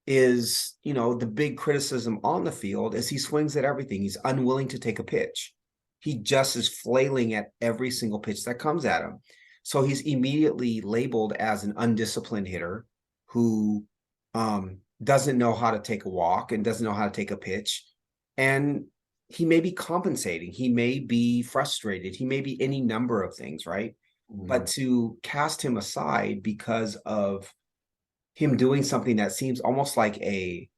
is, the big criticism on the field is he swings at everything. He's unwilling to take a pitch. He just is flailing at every single pitch that comes at him. So he's immediately labeled as an undisciplined hitter who doesn't know how to take a walk and doesn't know how to take a pitch. And he may be compensating, he may be frustrated, he may be any number of things, right? But to cast him aside because of him doing something that seems almost like a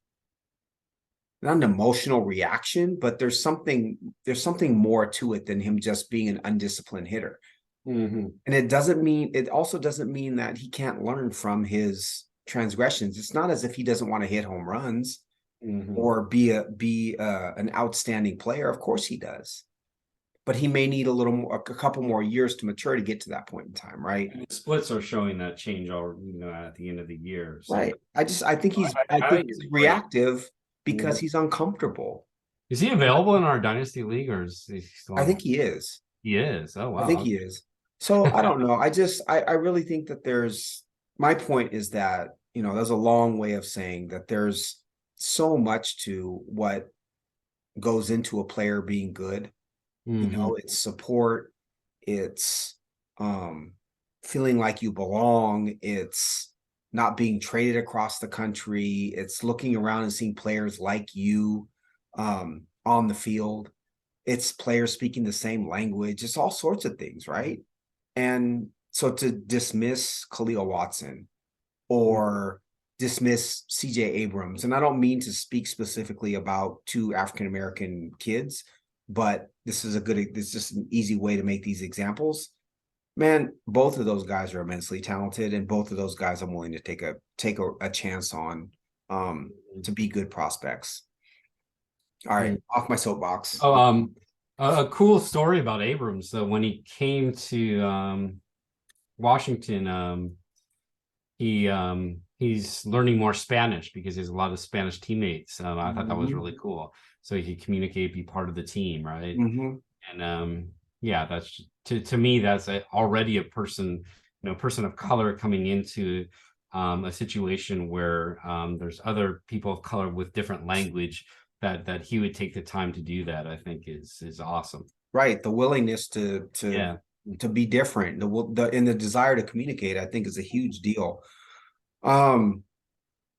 not an emotional reaction, but there's something more to it than him just being an undisciplined hitter. And it also doesn't mean that he can't learn from his transgressions. It's not as if he doesn't want to hit home runs or be an outstanding player. Of course he does. But he may need a couple more years to mature to get to that point in time, right? And the splits are showing that change at the end of the year. So. Right. I think he's reactive because he's uncomfortable. Is he available in our dynasty league, or is he still? I think he is. He is. Oh wow. I think he is. So I don't know. I really think that my point is that, there's a long way of saying that there's so much to what goes into a player being good. It's support, it's feeling like you belong, it's not being traded across the country, it's looking around and seeing players like you on the field, it's players speaking the same language, it's all sorts of things, right? And so to dismiss Khalil Watson or dismiss CJ Abrams, and I don't mean to speak specifically about two African American kids, but this is just an easy way to make these examples. Man, both of those guys are immensely talented, and both of those guys I'm willing to take a chance on to be good prospects. All right, off my soapbox. Oh, a cool story about Abrams. So when he came to Washington, he's learning more Spanish because he has a lot of Spanish teammates. I thought that was really cool. So he could communicate, be part of the team, right? And yeah, that's to me, that's already a person of color coming into a situation where there's other people of color with different language that he would take the time to do that. I think is awesome. Right, the willingness to be different, the desire to communicate, I think is a huge deal.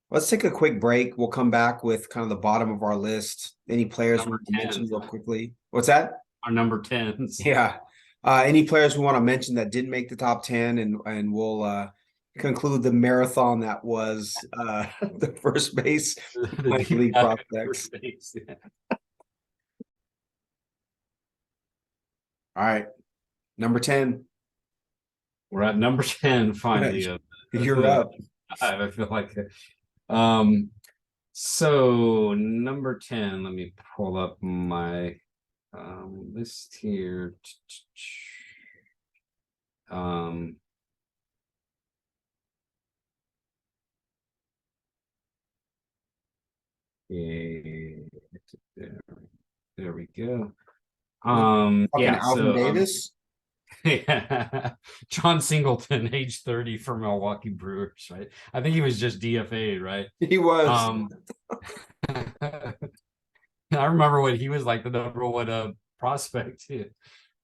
Let's take a quick break. We'll come back with kind of the bottom of our list. Any players we want to mention real quickly? What's that? Our number 10s. Yeah. Any players we want to mention that didn't make the top 10, and we'll conclude the marathon that was the first base league prospects. Yeah. All right. Number 10. We're at number 10 finally. You're up. I feel like it. So number 10, let me pull up my list here. Yeah, there we go. Yeah, Alvin Davis. Yeah, John Singleton, age 30 for Milwaukee Brewers, right? I think he was just DFA'd, right? He was. I remember when he was like the number one prospect too,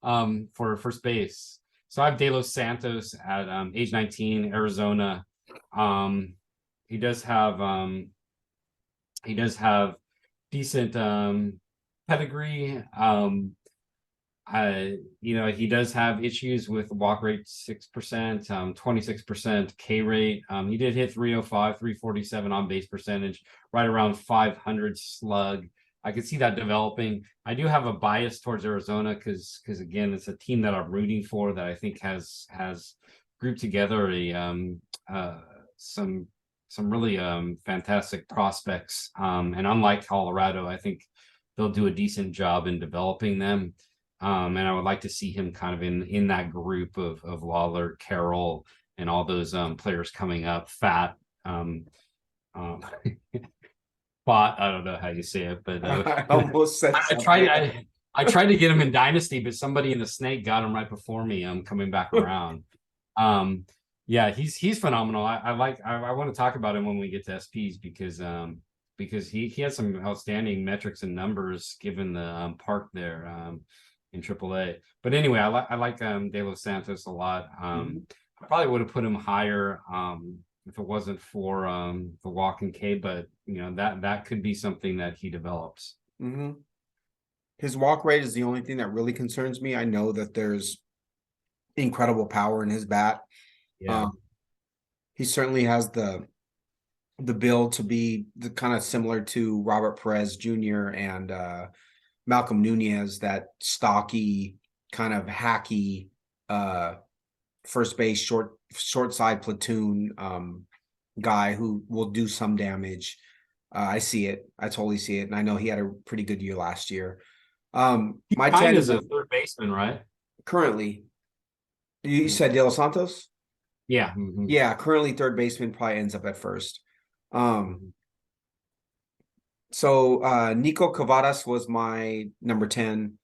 for first base. So I have De Los Santos at age 19, Arizona. He does have decent pedigree. He does have issues with walk rate 6%, 26% K rate. He did hit 305, 347 on base percentage, right around 500 slug. I could see that developing. I do have a bias towards Arizona because again, it's a team that I'm rooting for that I think has grouped together some really fantastic prospects. And unlike Colorado, I think they'll do a decent job in developing them. And I would like to see him kind of in that group of Lawler, Carroll, and all those players coming up. Fat, Bot, I don't know how you say it, but I almost said I tried to get him in Dynasty, but somebody in the snake got him right before me. I'm coming back around. Yeah, he's phenomenal. I want to talk about him when we get to SPs because he has some outstanding metrics and numbers given the park there in AAA. But anyway, I like De Los Santos a lot. I probably would have put him higher if it wasn't for the walk and K, but that could be something that he develops. Mm-hmm. His walk rate is the only thing that really concerns me. I know that there's incredible power in his bat. Yeah. He certainly has the build to be the kind of similar to Robert Perez Jr. and Malcolm Nunez, that stocky, kind of hacky first base short side platoon guy who will do some damage. I see it. I totally see it. And I know he had a pretty good year last year. He My signed 10 as is a third baseman, right? currently, you said De Los Santos? Yeah. Mm-hmm. Yeah, currently third baseman, probably ends up at first. Um, so Nico Cavadas was my number 10.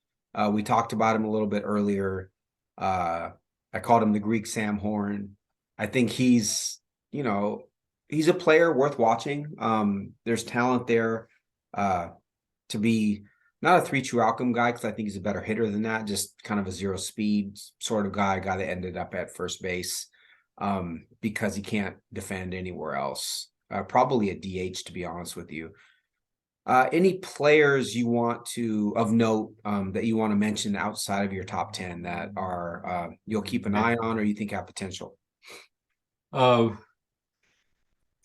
We talked about him a little bit earlier. I called him the Greek Sam Horn. I think he's a player worth watching. There's talent there to be not a three true outcome guy, because I think he's a better hitter than that, just kind of a zero speed sort of guy that ended up at first base because he can't defend anywhere else. Probably a DH, to be honest with you. Any players you want to of note that you want to mention outside of your top 10 that are you'll keep an eye on or you think have potential? Oh,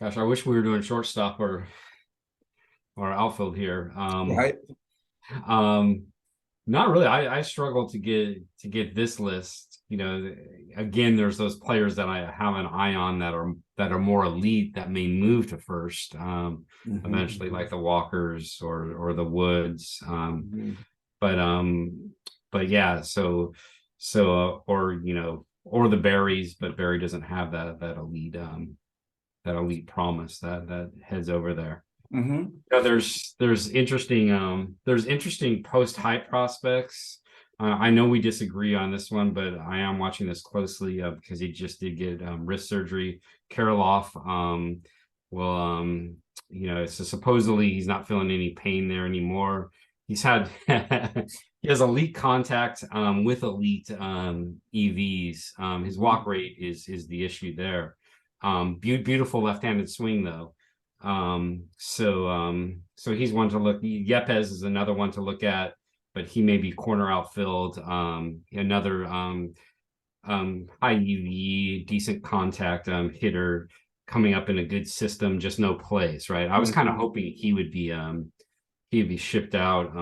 gosh, I wish we were doing shortstop or outfield here. Right. Um, Not really. I struggle to get this list. Again, there's those players that I have an eye on that are more elite that may move to first eventually, like the Walkers or the Woods. But but yeah, or the Berries, but Berry doesn't have that elite promise that heads over there. There's interesting post hype prospects. I know we disagree on this one, but I am watching this closely because he just did get wrist surgery. Karloff, so supposedly he's not feeling any pain there anymore. He's had he has elite contact with elite EVs. His walk rate is the issue there. Beautiful left-handed swing though. So he's one to look. Yepes is another one to look at, but he may be corner outfield. Another high UV, decent contact hitter coming up in a good system, just no place, right? I was kind of hoping he would be shipped out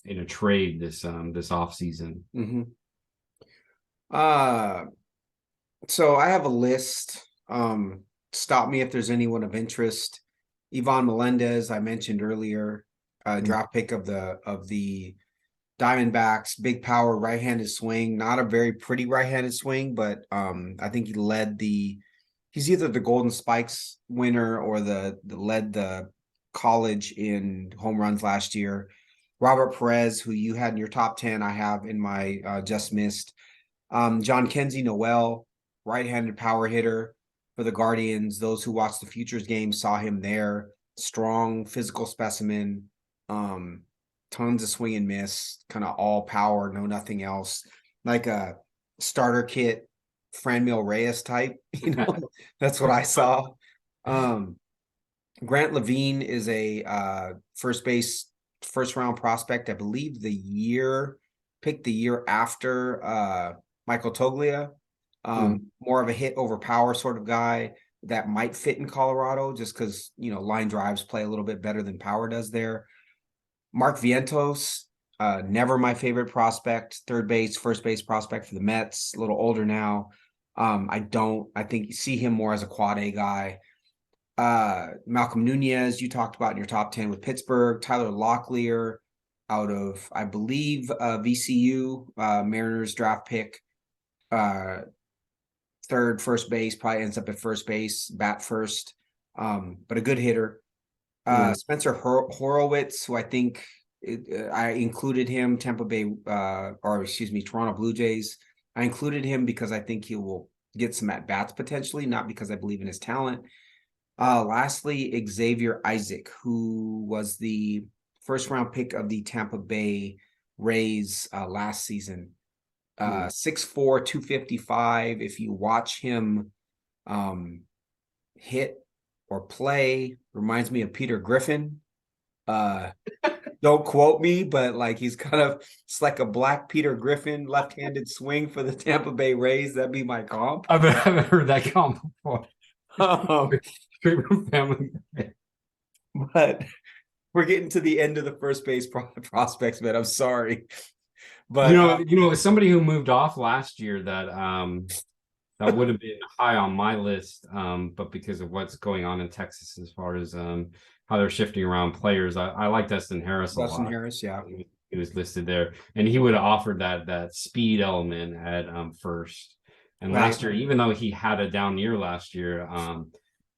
in a trade this off season. So I have a list. Stop me if there's anyone of interest. Ivan Melendez, I mentioned earlier, draft pick of the Diamondbacks, big power, right-handed swing, not a very pretty right-handed swing, but I think he's either the Golden Spikes winner or the led the college in home runs last year. Robert Perez, who you had in your top 10, I have in my just missed. John Kenzie Noel, right-handed power hitter for the Guardians. Those who watched the Futures game saw him there. Strong physical specimen. Tons of swing and miss, kind of all power, no nothing else. Like a starter kit Franmil Reyes type, that's what I saw. Grant Levine is a first round prospect. I believe picked the year after Michael Toglia. More of a hit over power sort of guy that might fit in Colorado just because, line drives play a little bit better than power does there. Mark Vientos, never my favorite prospect, first base prospect for the Mets, a little older now. I think you see him more as a quad A guy. Malcolm Nunez, you talked about in your top 10 with Pittsburgh. Tyler Locklear out of, I believe, VCU, Mariners draft pick. Third, first base, probably ends up at first base, bat first, but a good hitter. Spencer Horowitz, who I think I included him, Toronto Blue Jays. I included him because I think he will get some at bats potentially, not because I believe in his talent. Lastly, Xavier Isaac, who was the first round pick of the Tampa Bay Rays last season. 6'4", 255. If you watch him hit or play. Reminds me of Peter Griffin. Uh, don't quote me, but like he's kind of it's like a black Peter Griffin left-handed swing for the Tampa Bay Rays. That'd be my comp. I've heard that comp before. Um, Straight from Family Guy. but we're getting to the end of the first base prospects, man. I'm sorry, but Somebody who moved off last year that would have been high on my list, but because of what's going on in Texas as far as how they're shifting around players, I like Dustin Harris a Dustin lot. Harris, yeah, He was listed there, and he would have offered that speed element at first. And right. last year, even though he had a down year last year,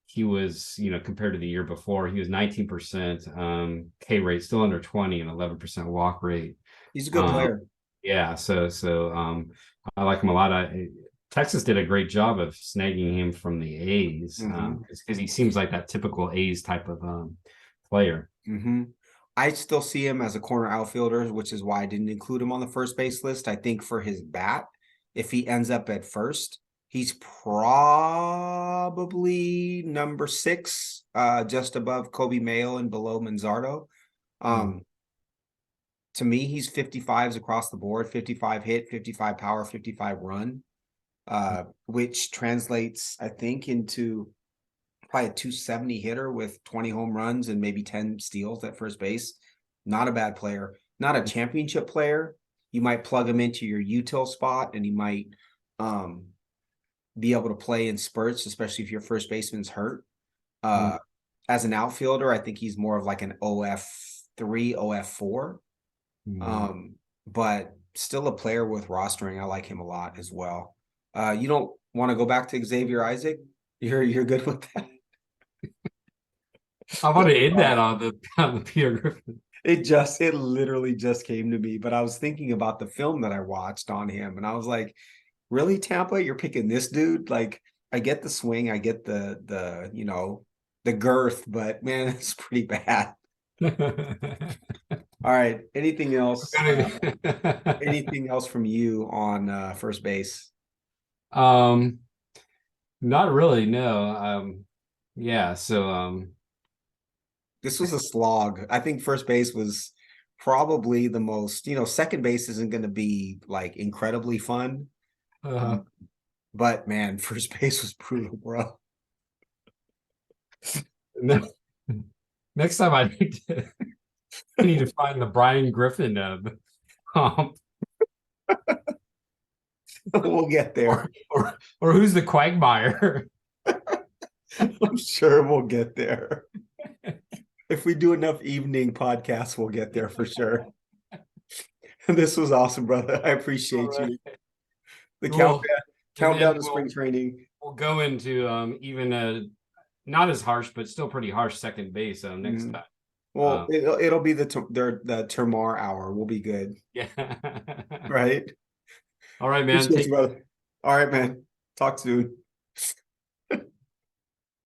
he was, compared to the year before, he was 19% K rate, still under 20, and 11% walk rate. He's a good player. Yeah, so I like him a lot. Texas did a great job of snagging him from the A's because he seems like that typical A's type of player. I still see him as a corner outfielder, which is why I didn't include him on the first base list. I think for his bat, if he ends up at first, he's probably number 6, just above Kobe Mayo and below Manzardo. To me, he's 55s across the board, 55 hit, 55 power, 55 run, which translates, I think, into probably a 270 hitter with 20 home runs and maybe 10 steals at first base. Not a bad player. Not a championship player. You might plug him into your util spot and he might be able to play in spurts, especially if your first baseman's hurt. As an outfielder, I think he's more of like an OF3, OF4. But still a player with rostering. I like him a lot as well. You don't want to go back to Xavier Isaac? You're good with that? I want to end that on the Peter Griffin. It literally just came to me, but I was thinking about the film that I watched on him, and I was like, really, Tampa, you're picking this dude? Like, I get the swing, I get the girth, but man, it's pretty bad. All right. Anything else? Anything else from you on first base? Not really, no. Yeah, so this was a slog. I think first base was probably the most, second base isn't going to be like incredibly fun. But man, first base was brutal, bro. Next time I need to find the Brian Griffin comp. We'll get there. Or who's the Quagmire? I'm sure we'll get there. If we do enough evening podcasts, we'll get there for sure. This was awesome, brother. I appreciate you. The countdown to spring training. We'll go into even not as harsh, but still pretty harsh second base next time. Well, it'll be the Termar hour. We'll be good. Yeah. Right. All right, man. Brother. All right, man. Talk soon.